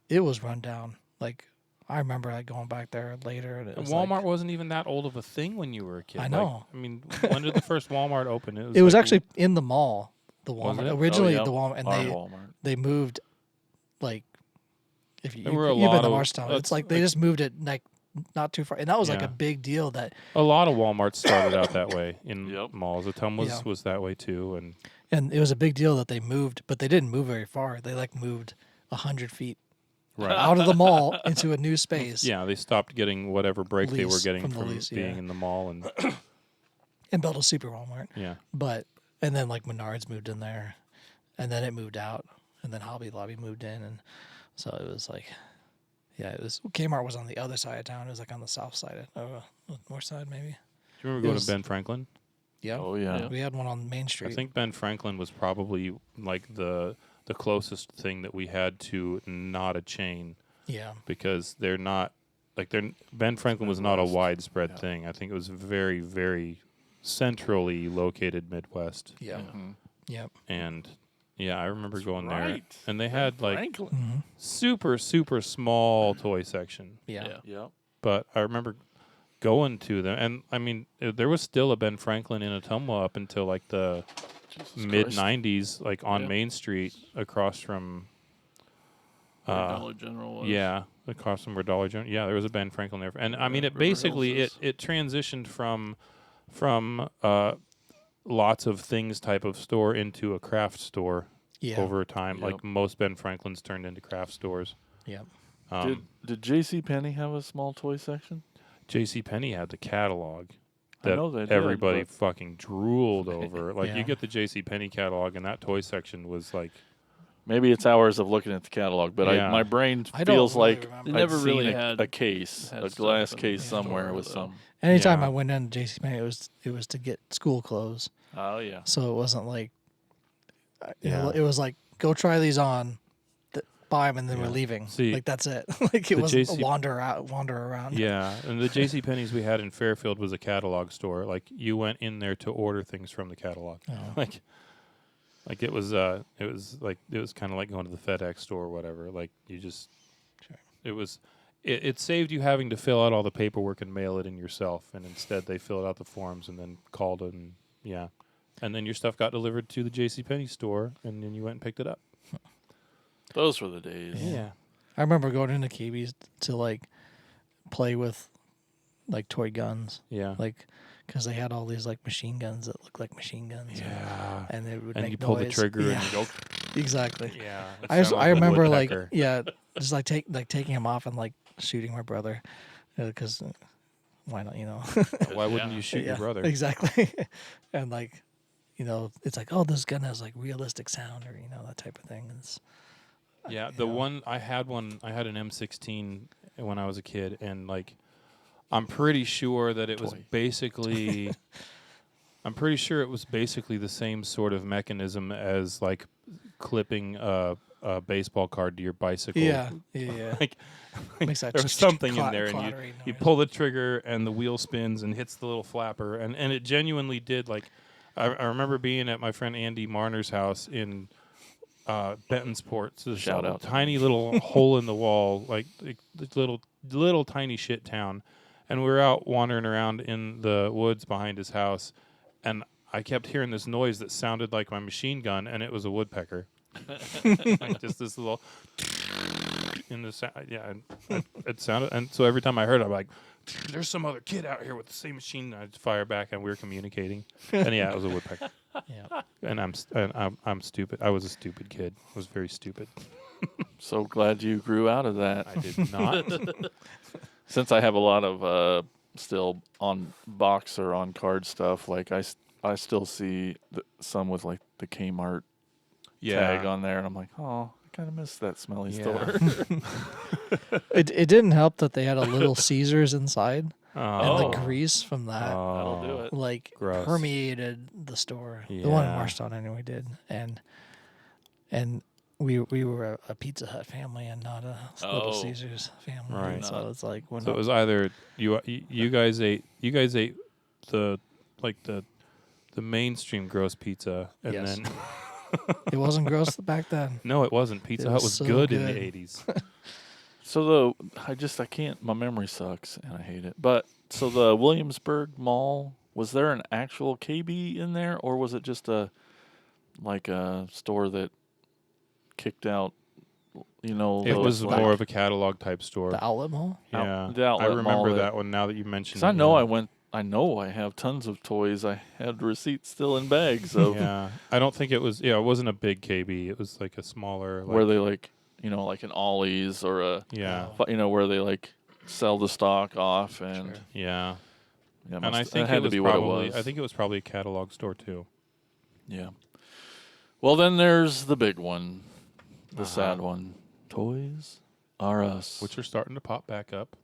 it was run down. Like I remember like going back there later, and it was Walmart like, wasn't even that old of a thing when you were a kid. I Like, know. I mean, when did the first Walmart open? it was like- actually in the mall. The Was Walmart it? originally Oh, yeah. the Walmart, and Our they Walmart. they moved like if you There were a you've lot been to of- Marshalltown, that's it's like they like- just moved it like not too far, and that was like Yeah. a big deal. That a lot of Walmarts started out that way in Yep. malls. Atum Yeah. was that way too, and and it was a big deal that they moved, but they didn't move very far. They like moved 100 feet out of the mall into a new space. yeah, they stopped getting whatever break they were Lease, getting from the from lease, being yeah. in the mall, and And built a super Walmart. yeah, And then like Menards moved in there, and then it moved out, and then Hobby Lobby moved in, and so it was like, yeah, it was Kmart was on the other side of town. It was like on the south side, north side maybe. do you remember It going was- to Ben Franklin? Yeah, Oh yeah. Yeah. we had one on Main I Street. think Ben Franklin was probably like the closest thing that we had to not a chain Yeah, because they're not like Ben Franklin was not a Midwest. widespread Yeah. thing. I think it was very, very centrally located Midwest. Yeah. Yep. And yeah, I remember going there, right. and they had like Franklin. Mm-hmm. super, super small toy section. Yeah. Yep. But I remember going to them, and I mean, there was still a Ben Franklin in Ottumwa up until like the Jesus mid Christ. '90s, like on Yeah. Main Street across from. Where Dollar General was. Yeah, across from where Dollar General. Yeah, there was a Ben Franklin there, and I mean, it River basically Hills it transitioned from lots of things type of store into a craft store Yeah. over time. Yep. Like most Ben Franklins turned into craft stores. Yep. Did J.C. Penney have a small toy section? J.C. Penney had the catalog I that know they did, everybody but- fucking drooled over. Like Yeah. you get the J.C. Penney catalog, and that toy section was like, Maybe it's hours of looking at the catalog, but Yeah. my brain I don't feels really like remember. I'd Never seen really a, had- a case, had a stuff glass in case the somewhere store, with though. some. Anytime Yeah. I went into JCPenney, it was to get school clothes. Oh yeah. So it wasn't like, Yeah. it was like, go try these on, buy them, and then Yeah. we're leaving. See, like that's it. Like it the wasn't JC a wander around. yeah. And the J.C. Penney's we had in Fairfield was a catalog store. Like you went in there to order things from the catalog. Oh. Like it was kind of like going to the FedEx store or whatever. Like you just, Sure. it saved you having to fill out all the paperwork and mail it in yourself, and instead they filled out the forms and then called it, and yeah, and then your stuff got delivered to the J.C. Penney store, and then you went and picked it up. Those were the days. Yeah. I remember going into KB's to like play with like toy guns, Yeah. like because they had all these like machine guns that looked like machine guns. Yeah. And they would And make you pull the noise. trigger Yeah, and you go. exactly. Yeah. I remember like just like taking him off and like shooting my brother because why not, you know? Why wouldn't you shoot your Yeah, brother? exactly. And like, you know, it's like, oh, this gun has like realistic sound, or you know, that type of thing. It's Yeah, you the know. one I had an M16 when I was a kid, and like I'm pretty sure that it was Toy. basically I'm pretty sure it was basically the same sort of mechanism as like clipping a baseball card to your bicycle. yeah. Like Makes that there was something in clat- there, and clattery you noise. pull the trigger, and the wheel spins and hits the little flapper, and it genuinely did. Like I remember being at my friend Andy Marner's house in Bentonsport. So this Shout out to tiny little hole in the wall, like this little tiny shit town, and we were out wandering around in the woods behind his house, and I kept hearing this noise that sounded like my machine gun, and it was a woodpecker. Like just this little in the and it sounded, and so every time I heard it, I'm like, "There's some other kid out here with the same machine." And I'd fire back, and we were communicating, and yeah, it was a woodpecker. Yeah. And I'm stupid. I was a stupid kid. I was very stupid. So glad you grew out of that. I did not. Since I have a lot of still on box or on card stuff, like I still see some with like the Kmart tag on there, and I'm like, oh, I kind of miss that smelly store. It didn't help that they had a little Caesars inside, and Oh. the grease from that That'll do it. like Gross. permeated the store. The one in Yeah. Marshtown anyway did, and we were a Pizza Hut family and not a Little Oh. Caesars family. Right. So it's like when So it was either you guys ate the like the mainstream gross pizza, and Yes. then it wasn't gross back then. no, it wasn't. Pizza It Hut was was so good in the good. '80s. So I can't. My memory sucks, and I hate it. But so the Williamsburg Mall, was there an actual KB in there, or was it just a store that kicked out? You know, It those, was like- more of a catalog type store. The outlet mall. Yeah, the outlet I remember mall that one. Now that you mentioned, 'Cause I it, know yeah. I went. I know I have tons of toys. I had receipts still in bags of Yeah, I don't think it was. Yeah, it wasn't a big KB. It was like a smaller. Like, where they like an Ollie's or a Yeah, where they like sell the stock off and Sure. yeah. yeah, And I must- think that had it was to be probably. what it was. I think it was probably a catalog store too. Yeah. Well, then there's the big one, the Uh-huh. sad one. Toys R Us, Which are starting to pop back up,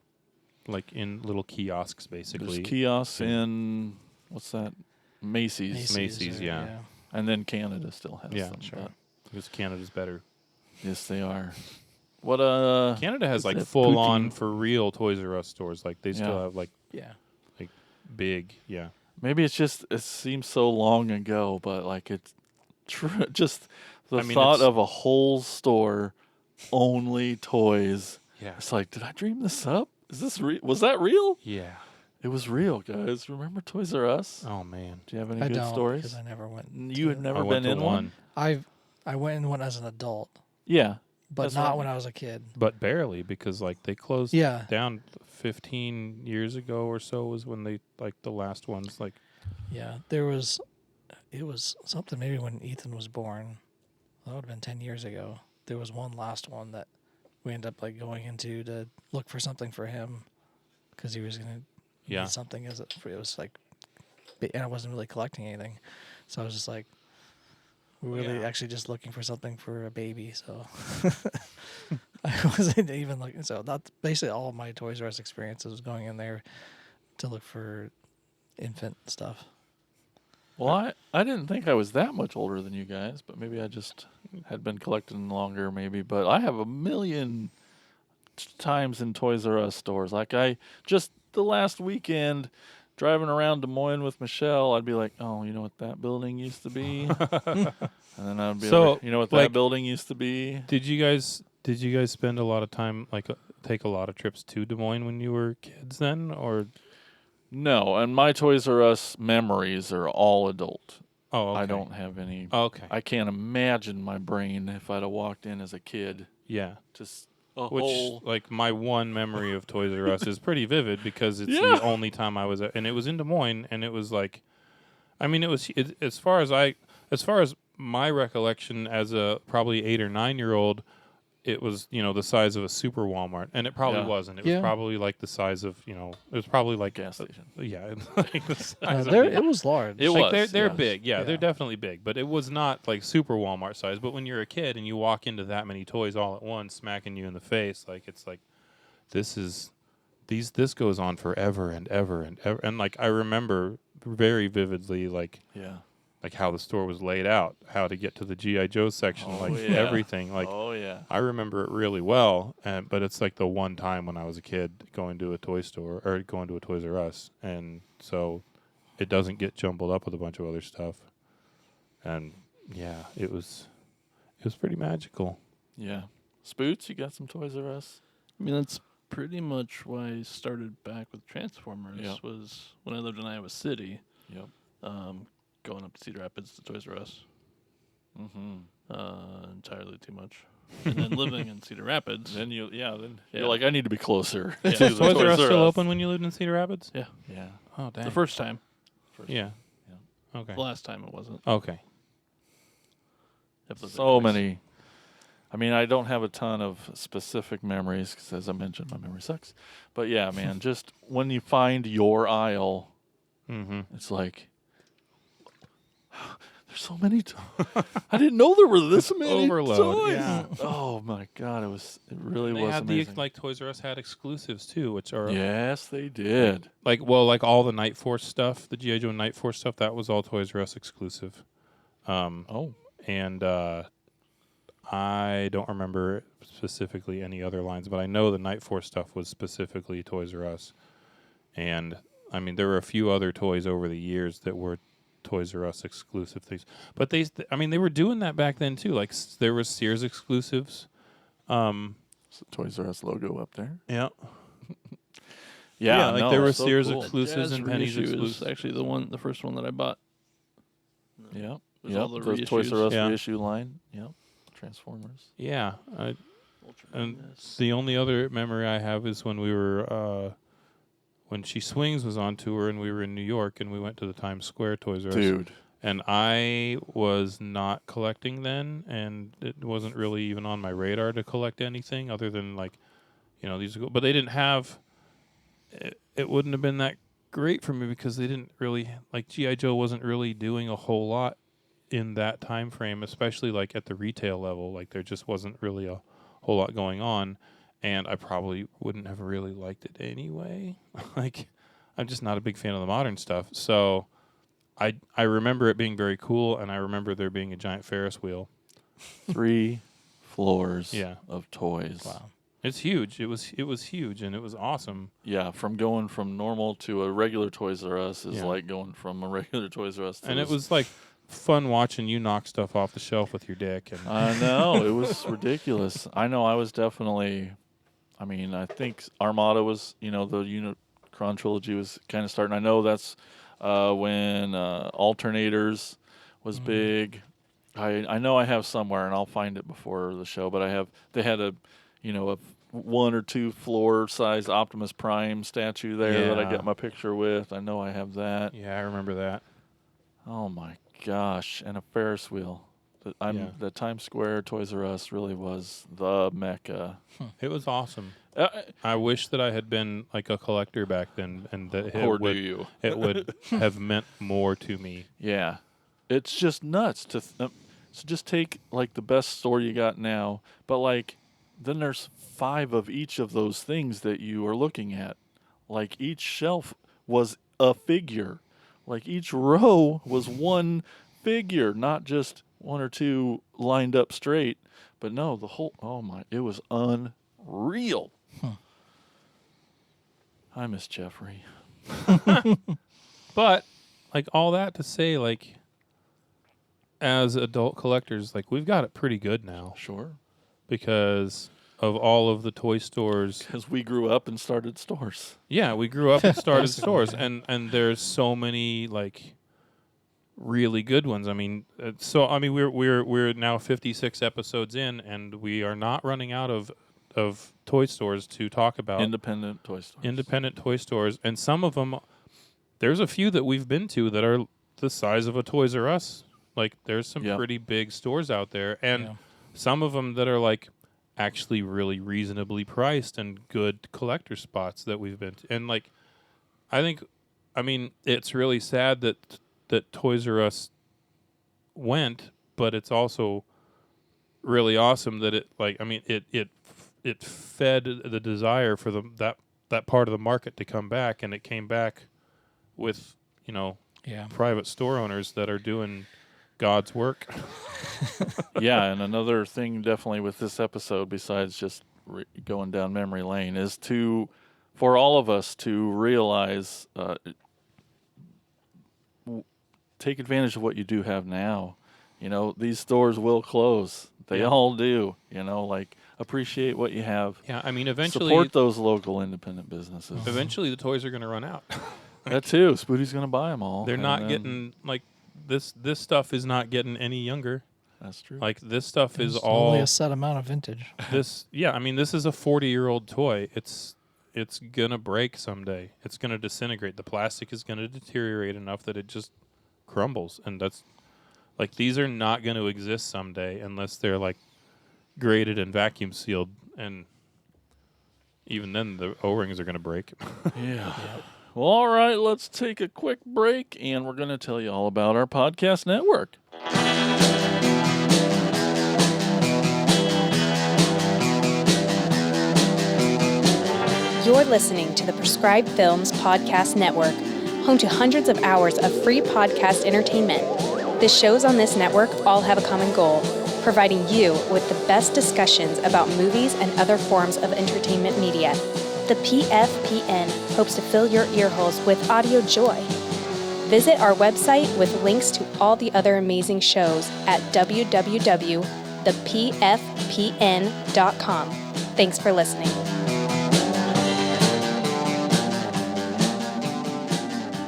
like in little kiosks, there's basically. kiosks in what's that? Macy's. Macy's, yeah. And then Canada still has Yeah, them. sure. but Because Canada's better. yes, they are. What Canada has is like it full on poutine? for real Toys R Us stores. Like they still Yeah. have like Yeah. big. Yeah. Maybe it's just it seems so long ago, but like it's just the I mean, thought it's- of a whole store only toys. Yeah. It's like, did I dream this up? Is this was that real? Yeah. It was real, guys. Remember Toys R Us? Oh man. Do you have any I good don't stories? because I never went. You had never I went been to in one? I went in one as an adult, Yeah. but That's what not I when I was a kid. But barely because like they closed Yeah. down 15 years ago or so was when they like the last ones like Yeah. It was something maybe when Ethan was born. That would have been 10 years ago. There was one last one that we ended up like going into to look for something for him because he was gonna Yeah. need something as it was like, and I wasn't really collecting anything, so I was just like, we're really actually just looking for something for a baby. So I wasn't even looking. So that's basically all of my Toys R Us experiences was going in there to look for infant stuff. Well, I didn't think I was that much older than you guys, but maybe I just had been collecting longer, maybe. But I have a million times in Toys R Us stores. Like I just the last weekend driving around Des Moines with Michelle, I'd be like, oh, you know what that building used to be? And then I'd be So, like, you know what like- that building used to be? Did you guys spend a lot of time like take a lot of trips to Des Moines when you were kids then or No, and my Toys R Us memories are all adult. oh okay. I don't have any. Okay. I can't imagine my brain if I'd have walked in as a kid. Yeah. Just a Which whole. like my one memory of Toys R Us is pretty vivid because it's Yeah. the only time I was at, and it was in Des Moines and it was like I mean as far as my recollection as a probably 8 or 9 year old it was, the size of a super Walmart, and it probably Yeah. wasn't. It Yeah. was probably like the size of, it was probably like Gas station. Yeah, like the size of It was large. It like was. they're yes. big, yeah, they're Yeah. definitely big, but it was not like super Walmart size. But when you're a kid and you walk into that many toys all at once, smacking you in the face, like it's like this goes on forever and ever and ever. And like I remember very vividly, like Yeah. how the store was laid out, how to get to the GI Joe section, Oh, like yeah. everything, like. Oh yeah. I remember it really well, but it's like the one time when I was a kid going to a toy store or going to a Toys R Us, and so it doesn't get jumbled up with a bunch of other stuff. And yeah, it was pretty magical. Yeah. Spoots, you got some Toys R Us? I mean, that's pretty much why I started back with Transformers. Yeah. Was when I lived in Iowa City, Yep. going up to Cedar Rapids to Toys R Us. Mm-hmm. Entirely too much. And then living in Cedar Rapids. Then you're Yeah. like, I need to be closer. Yeah. to Is the Toys R Us Toys still open when you lived in Cedar Rapids? Yeah. Yeah. Oh, dang. The first time. Yeah. Okay. The last time it wasn't. Okay. I've lived So there twice. many. I mean, I don't have a ton of specific memories because, as I mentioned, my memory sucks. But yeah, man, just when you find your aisle, Mm-hmm. it's like, there's so many. I didn't know there were this many Overload, toys. yeah. Oh my god, it really They was had amazing. like Toys R Us had exclusives too, which are Yes, they did. like all the Night Force stuff, the GI Joe Night Force stuff, that was all Toys R Us exclusive. Oh, And I don't remember specifically any other lines, but I know the Night Force stuff was specifically Toys R Us. And I mean, there were a few other toys over the years that were Toys R Us exclusive things, but they were doing that back then too. Like there was Sears exclusives. it's the Toys R Us logo up there. Yeah, Yeah, like no, there were so Sears cool. exclusives Jazz and Penny's Reissue exclusives. is actually the first one that I bought. Yeah, There's yep. all the Those Toys R Us Yeah. reissue line. Yep, Transformers. Yeah, Ultra and Madness. the only other memory I have is when we were when She Swings was on tour and we were in New York and we went to the Times Square Toys R Us. Dude, And I was not collecting then, and it wasn't really even on my radar to collect anything other than like, these are cool. But they didn't have. It wouldn't have been that great for me because they didn't really like GI Joe wasn't really doing a whole lot in that time frame, especially like at the retail level. Like there just wasn't really a whole lot going on, and I probably wouldn't have really liked it anyway. Like I'm just not a big fan of the modern stuff, so. I remember it being very cool, and I remember there being a giant Ferris wheel. 3 floors Yeah. of toys. Wow. It's huge. It was huge, and it was awesome. Yeah, from going from normal to a regular Toys R Us is Yeah. like going from a regular Toys R Us to And it this. was like fun watching you knock stuff off the shelf with your dick. And I know, it was ridiculous. I know I was definitely, I mean, I think Armada was, the Unicron trilogy was kind of starting. I know that's when Alternators was big. I know I have somewhere, and I'll find it before the show, but they had a 1 or 2 floor size Optimus Prime statue there that I Yeah. get my picture with. I know I have that. yeah, I remember that. Oh my gosh, and a Ferris wheel. The Times Square Toys R Us really was the mecca. It was awesome. Uh, I wish that I had been like a collector back then, and that or it do would you? it would have meant more to me. Yeah, it's just nuts to. So just take like the best store you got now, but like then there's 5 of each of those things that you are looking at. Like each shelf was a figure. Like each row was one figure, not just 1 or 2 lined up straight. But no, the whole, it was unreal. I miss Jeffrey. But like all that to say, like as adult collectors, like we've got it pretty good now Sure. because of all of the toy stores. Because we grew up and started stores. Yeah, we grew up and started stores, and there's so many like really good ones. I mean, we're now 56 episodes in, and we are not running out of toy stores to talk about. Independent toy stores. Independent toy stores, and some of them, there's a few that we've been to that are the size of a Toys R Us. Like, there's some Yep. pretty big stores out there, and Yeah. some of them that are like actually really reasonably priced and good collector spots that we've been to. And like, I mean, it's really sad that Toys R Us went, but it's also really awesome that it fed the desire for that part of the market to come back, and it came back with Yeah. private store owners that are doing God's work. Yeah, and another thing definitely with this episode, besides just going down memory lane, is for all of us to realize, take advantage of what you do have now. These stores will close. They Yeah. all do. Like appreciate what you have. Yeah, I mean, eventually, Support those local independent businesses. eventually the toys are going to run out. That too. Spoody's going to buy them all. They're and not then- getting like this stuff is not getting any younger. That's true. Like this stuff is There's all only a set amount of vintage. this. Yeah, I mean, this is a 40-year-old toy. It's gonna break someday. It's gonna disintegrate. The plastic is gonna deteriorate enough that it just crumbles, and that's like these are not going to exist someday unless they're like graded and vacuum sealed, and even then the O-rings are going to break. Yeah. Well, all right, let's take a quick break, and we're going to tell you all about our podcast network. You're listening to the Prescribed Films Podcast Network, home to hundreds of hours of free podcast entertainment. The shows on this network all have a common goal, providing you with the best discussions about movies and other forms of entertainment media. The PFPN hopes to fill your earholes with audio joy. Visit our website with links to all the other amazing shows at www.thepfpn.com. Thanks for listening.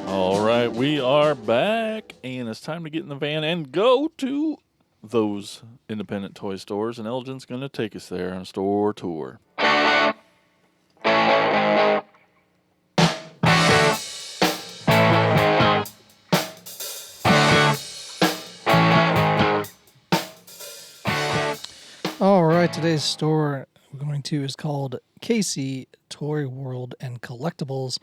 All right, we are back, and it's time to get in the van and go to those independent toy stores, and Elgin's going to take us there on a store tour. All right, today's store we're going to is called Casey Toy World and Collectibles.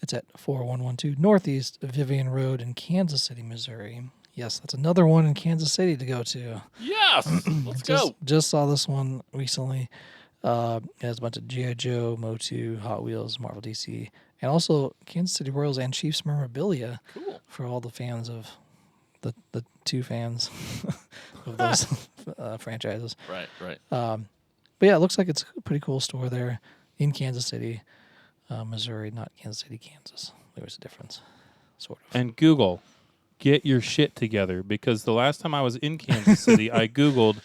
It's at 4112 Northeast Vivian Road in Kansas City, Missouri. Yes, that's another one in Kansas City to go to. Yes, let's go. Just saw this one recently. It has a bunch of G.I. Joe, Motu, Hot Wheels, Marvel DC, and also Kansas City Royals and Chiefs memorabilia Cool. for all the fans of the two fans of those franchises. Right. But yeah, it looks like it's a pretty cool store there in Kansas City, Missouri, not Kansas City, Kansas. There's a difference, sort of. And Google, get your shit together, because the last time I was in Kansas City, I Googled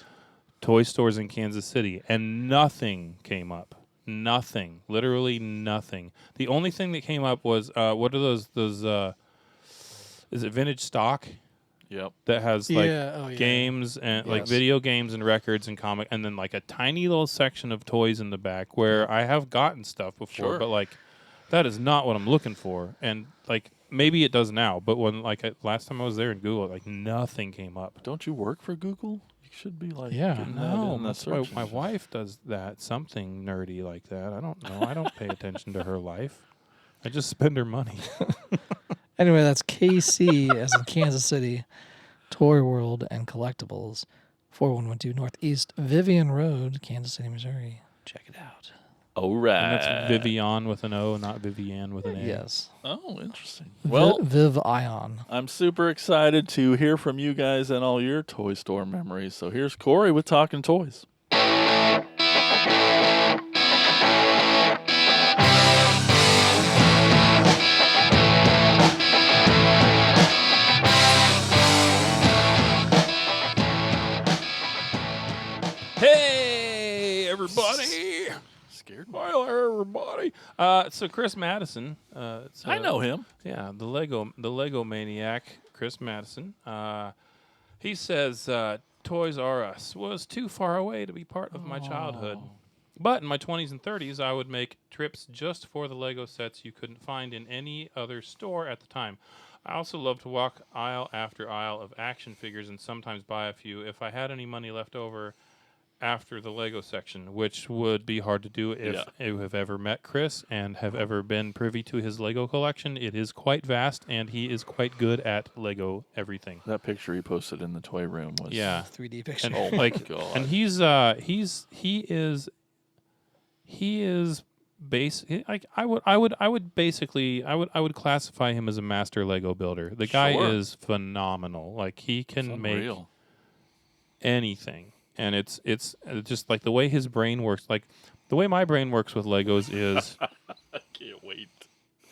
toy stores in Kansas City, and nothing came up. Nothing. Literally nothing. The only thing that came up was, what are those, is it Vintage Stock? Yep. That has games and like Yes. video games and records and comic, and then like a tiny little section of toys in the back where I have gotten stuff before, Sure. but like that is not what I'm looking for. And like maybe it does now, but when last time I was there in Google, like nothing came up. Don't you work for Google? You should be like Yeah. getting No, that in the my search my engine. wife does that, something nerdy like that. I don't know. I don't pay attention to her life. I just spend her money. Anyway, that's KC, as in Kansas City, Toy World and Collectibles, 4112 Northeast Vivian Road, Kansas City, Missouri. Check it out. All right. And that's Vivian with an O, not Vivian with an A. Yes. Oh, interesting. Well, Viv Ion. I'm super excited to hear from you guys and all your toy store memories. So here's Corey with Talking Toys. Hey, everybody! Scared me. Hi, everybody! So Chris Madison, I know him. yeah, the Lego maniac, Chris Madison. He says Toys R Us was too far away to be part of my childhood, but in my 20s and 30s, I would make trips just for the Lego sets you couldn't find in any other store at the time. I also love to walk aisle after aisle of action figures and sometimes buy a few if I had any money left over after the Lego section, which would be hard to do if you have ever met Chris and have ever been privy to his Lego collection. It is quite vast, and he is quite good at Lego everything. That picture he posted in the toy room was 3D picture. And Oh my like, God. and he is like I would classify him as a master Lego builder. The guy Sure. is phenomenal. Like he can make unreal. anything. And it's just like the way his brain works. Like the way my brain works with Legos is Can't wait.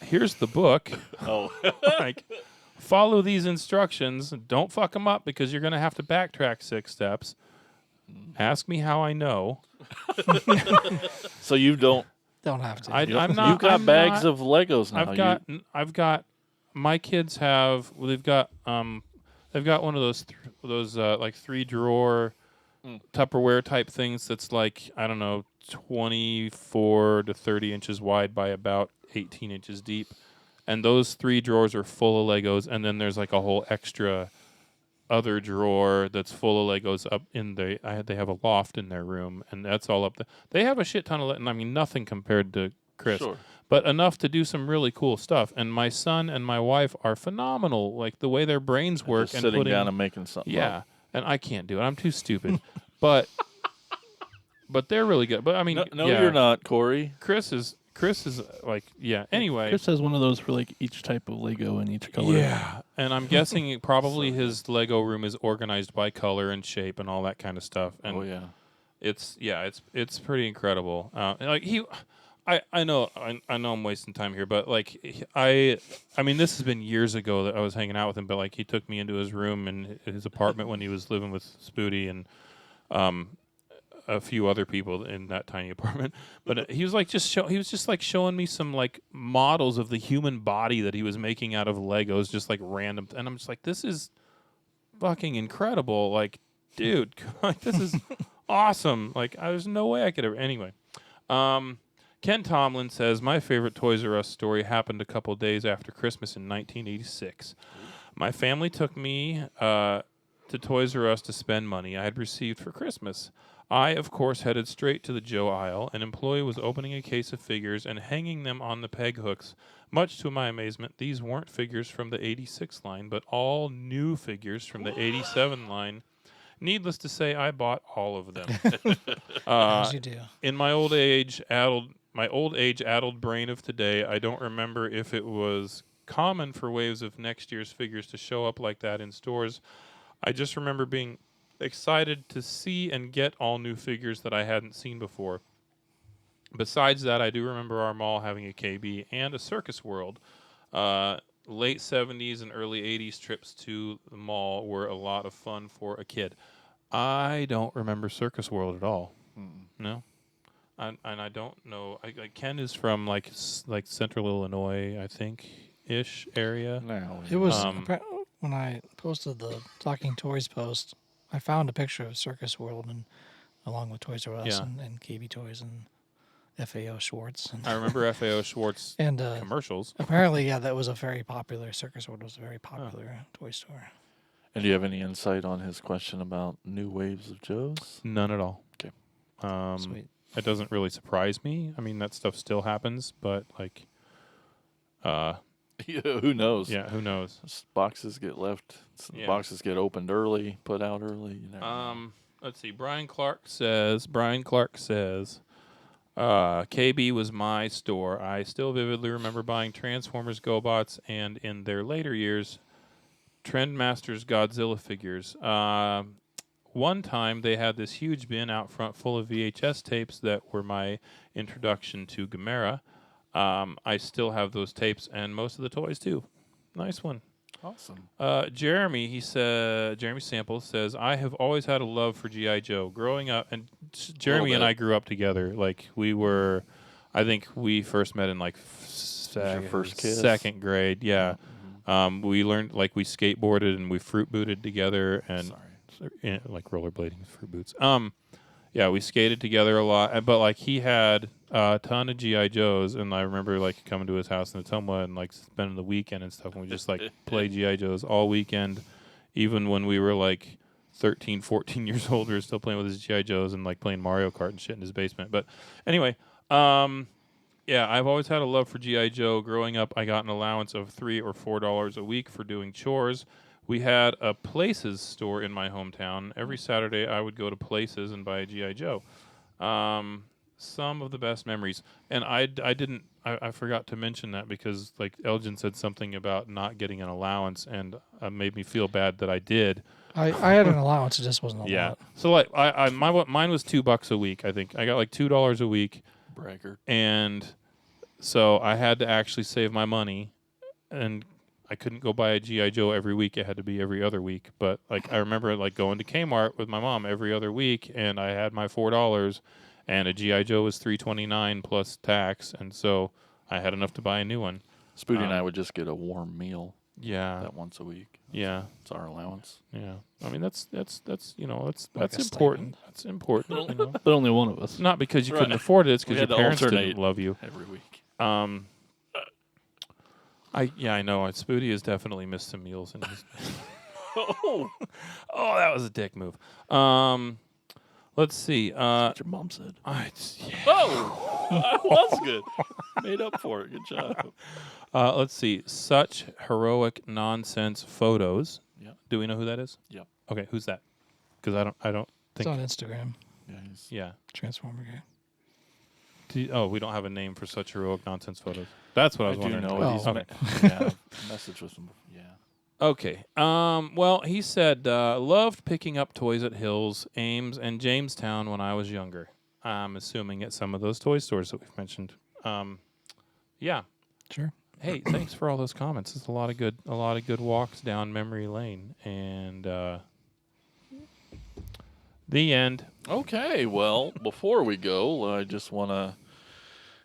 here's the book. Oh, Like follow these instructions. Don't fuck them up because you're going to have to backtrack 6 steps. Ask me how I know. so you don't? Don't have to. I'm not. You've got I'm bags not- of Legos now. I've got. My kids have. Well, they've got one of those like 3-drawer Tupperware type things that's like, I don't know, 24 to 30 inches wide by about 18 inches deep, and those 3 drawers are full of Legos, and then there's like a whole extra other drawer that's full of Legos up in they have a loft in their room, and that's all up there. They have a shit ton of I mean, nothing compared to Chris. Sure. But enough to do some really cool stuff. And my son and my wife are phenomenal, like the way their brains work. Just and sitting putting, down and making something. yeah. up. And I can't do it. I'm too stupid. but they're really good. But I mean, No, yeah, you're not, Corey. Chris is like, yeah. Anyway, Chris has one of those for like each type of Lego in each color. yeah. And I'm guessing probably his Lego room is organized by color and shape and all that kind of stuff. And Oh yeah. it's pretty incredible. Like I know I'm wasting time here, but like I mean, this has been years ago that I was hanging out with him, but like he took me into his room and his apartment when he was living with Spooty and a few other people in that tiny apartment. But he was like he was just like showing me some like models of the human body that he was making out of Legos, just like random. And I'm just like, this is fucking incredible. Like, dude, like this is awesome. Like, there's no way I could ever. Anyway, Ken Tomlin says, my favorite Toys R Us story happened a couple days after Christmas in 1986. My family took me to Toys R Us to spend money I had received for Christmas. I, of course, headed straight to the Joe aisle. An employee was opening a case of figures and hanging them on the peg hooks. Much to my amazement, these weren't figures from the 86 line, but all new figures from the 87 line. Needless to say, I bought all of them. As you do. In my old age addled brain of today, I don't remember if it was common for waves of next year's figures to show up like that in stores. I just remember being excited to see and get all new figures that I hadn't seen before. Besides that, I do remember our mall having a KB and a Circus World. Late 70s and early 80s trips to the mall were a lot of fun for a kid. I don't remember Circus World at all. No. And I don't know. Ken is from like Central Illinois, I think, ish area. Now It was when I posted the Talking Toys post. I found a picture of Circus World and along with Toys R Us Yeah. and KB Toys and FAO Schwartz. And, I remember FAO Schwartz and commercials. apparently, yeah, that was a very popular Circus World was a very popular toy store. And do you have any insight on his question about new waves of Joes? None at all. Okay. Sweet. It doesn't really surprise me. I mean, that stuff still happens, but like, Yeah, who knows? yeah, who knows? Boxes get left. Yeah. Boxes get opened early, put out early. You never know. Let's see. Brian Clark says, KB was my store. I still vividly remember buying Transformers GoBots and in their later years, Trendmasters Godzilla figures. One time they had this huge bin out front full of VHS tapes that were my introduction to Gamera. I still have those tapes and most of the toys too. Nice one. Awesome. Jeremy Sample says, I have always had a love for G.I. Joe. Growing up, and Jeremy and I grew up together. Like, I think we first met in like your first kiss? second grade. Yeah. We learned, like, we skateboarded and we fruit booted together and like rollerblading with fruit boots. Yeah, we skated together a lot, but like he had a ton of G.I. Joes, and I remember like coming to his house in Ottumwa and like spending the weekend and stuff, and we just like play G.I. Joes all weekend, even when we were like 13, 14 years old. We were still playing with his G.I. Joes and like playing Mario Kart and shit in his basement. But anyway, yeah, I've always had a love for G.I. Joe. Growing up, I got an allowance of $3 or $4 a week for doing chores. We had a Places store in my hometown. Every Saturday, I would go to Places and buy a G.I. Joe. Some of the best memories. And I forgot to mention that because like Elgin said something about not getting an allowance, and made me feel bad that I did. I had an allowance. It just wasn't a lot. So like mine was $2 a week. I think I got like $2 a week. Braggart. And so I had to actually save my money, and I couldn't go buy a G.I. Joe every week. It had to be every other week. But like I remember like going to Kmart with my mom every other week, and I had my $4, and a G.I. Joe was $3.29 plus tax, and so I had enough to buy a new one. Spooty and I would just get a warm meal Yeah, that once a week. yeah, It's our allowance. yeah. I mean that's you know Like that's a important. That's important. You know? But only one of us. Not because you couldn't Right. afford it. It's We because had your to parents alternate. didn't love you. Every week. I know. Spooty has definitely missed some meals in his. oh, that was a dick move. Let's see. That's what your mom said. Oh, that was good. Made up for it. Good job. Let's see. Such heroic nonsense photos. Yeah. Do we know who that is? Yep. Okay, who's that? Because I don't It's think. on Instagram. Yeah, he's Yeah. Transformer guy. We don't have a name for such heroic nonsense photos. That's what I was do wondering. know Oh. it. He's Okay. yeah, message with him. Yeah. Okay. Well, he said, loved picking up toys at Hills, Ames, and Jamestown when I was younger. I'm assuming at some of those toy stores that we've mentioned. Yeah. Sure. Hey, thanks for all those comments. It's a lot of good walks down memory lane. And the end. Okay, well, before we go, I just want to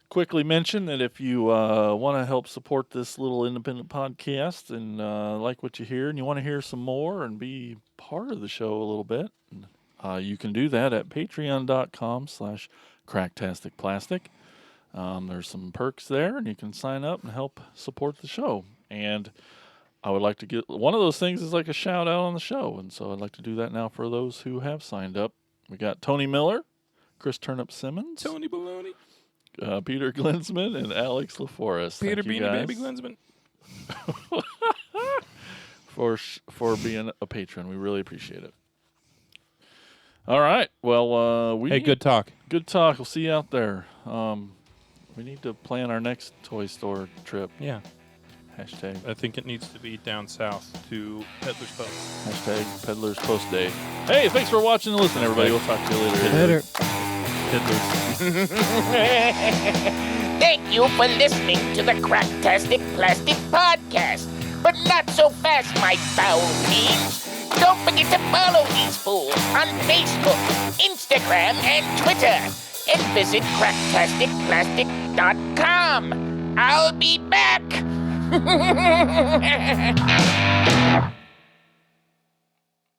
quickly mention that if you want to help support this little independent podcast and like what you hear and you want to hear some more and be part of the show a little bit, you can do that at patreon.com/cracktasticplastic. There's some perks there, and you can sign up and help support the show. And I would like to get one of those things is like a shout out on the show, and so I'd like to do that now for those who have signed up. We got Tony Miller, Chris Turnip Simmons, Tony Baloney. Peter Glinsman, and Alex LaForest. Peter Thank you Beanie guys Baby Glinsman. for being a patron. We really appreciate it. All right. Well, Hey, good talk. Good talk. We'll see you out there. We need to plan our next toy store trip. Yeah. Hashtag I think it needs to be down south to Peddler's Post. Hashtag Peddler's Post Day. Hey, thanks for watching and listening, everybody. We'll talk to you later. Later. Peddler's. Thank you for listening to the Cracktastic Plastic Podcast. But not so fast, my foul fiends. Don't forget to follow these fools on Facebook, Instagram, and Twitter. And visit cracktasticplastic.com. I'll be back.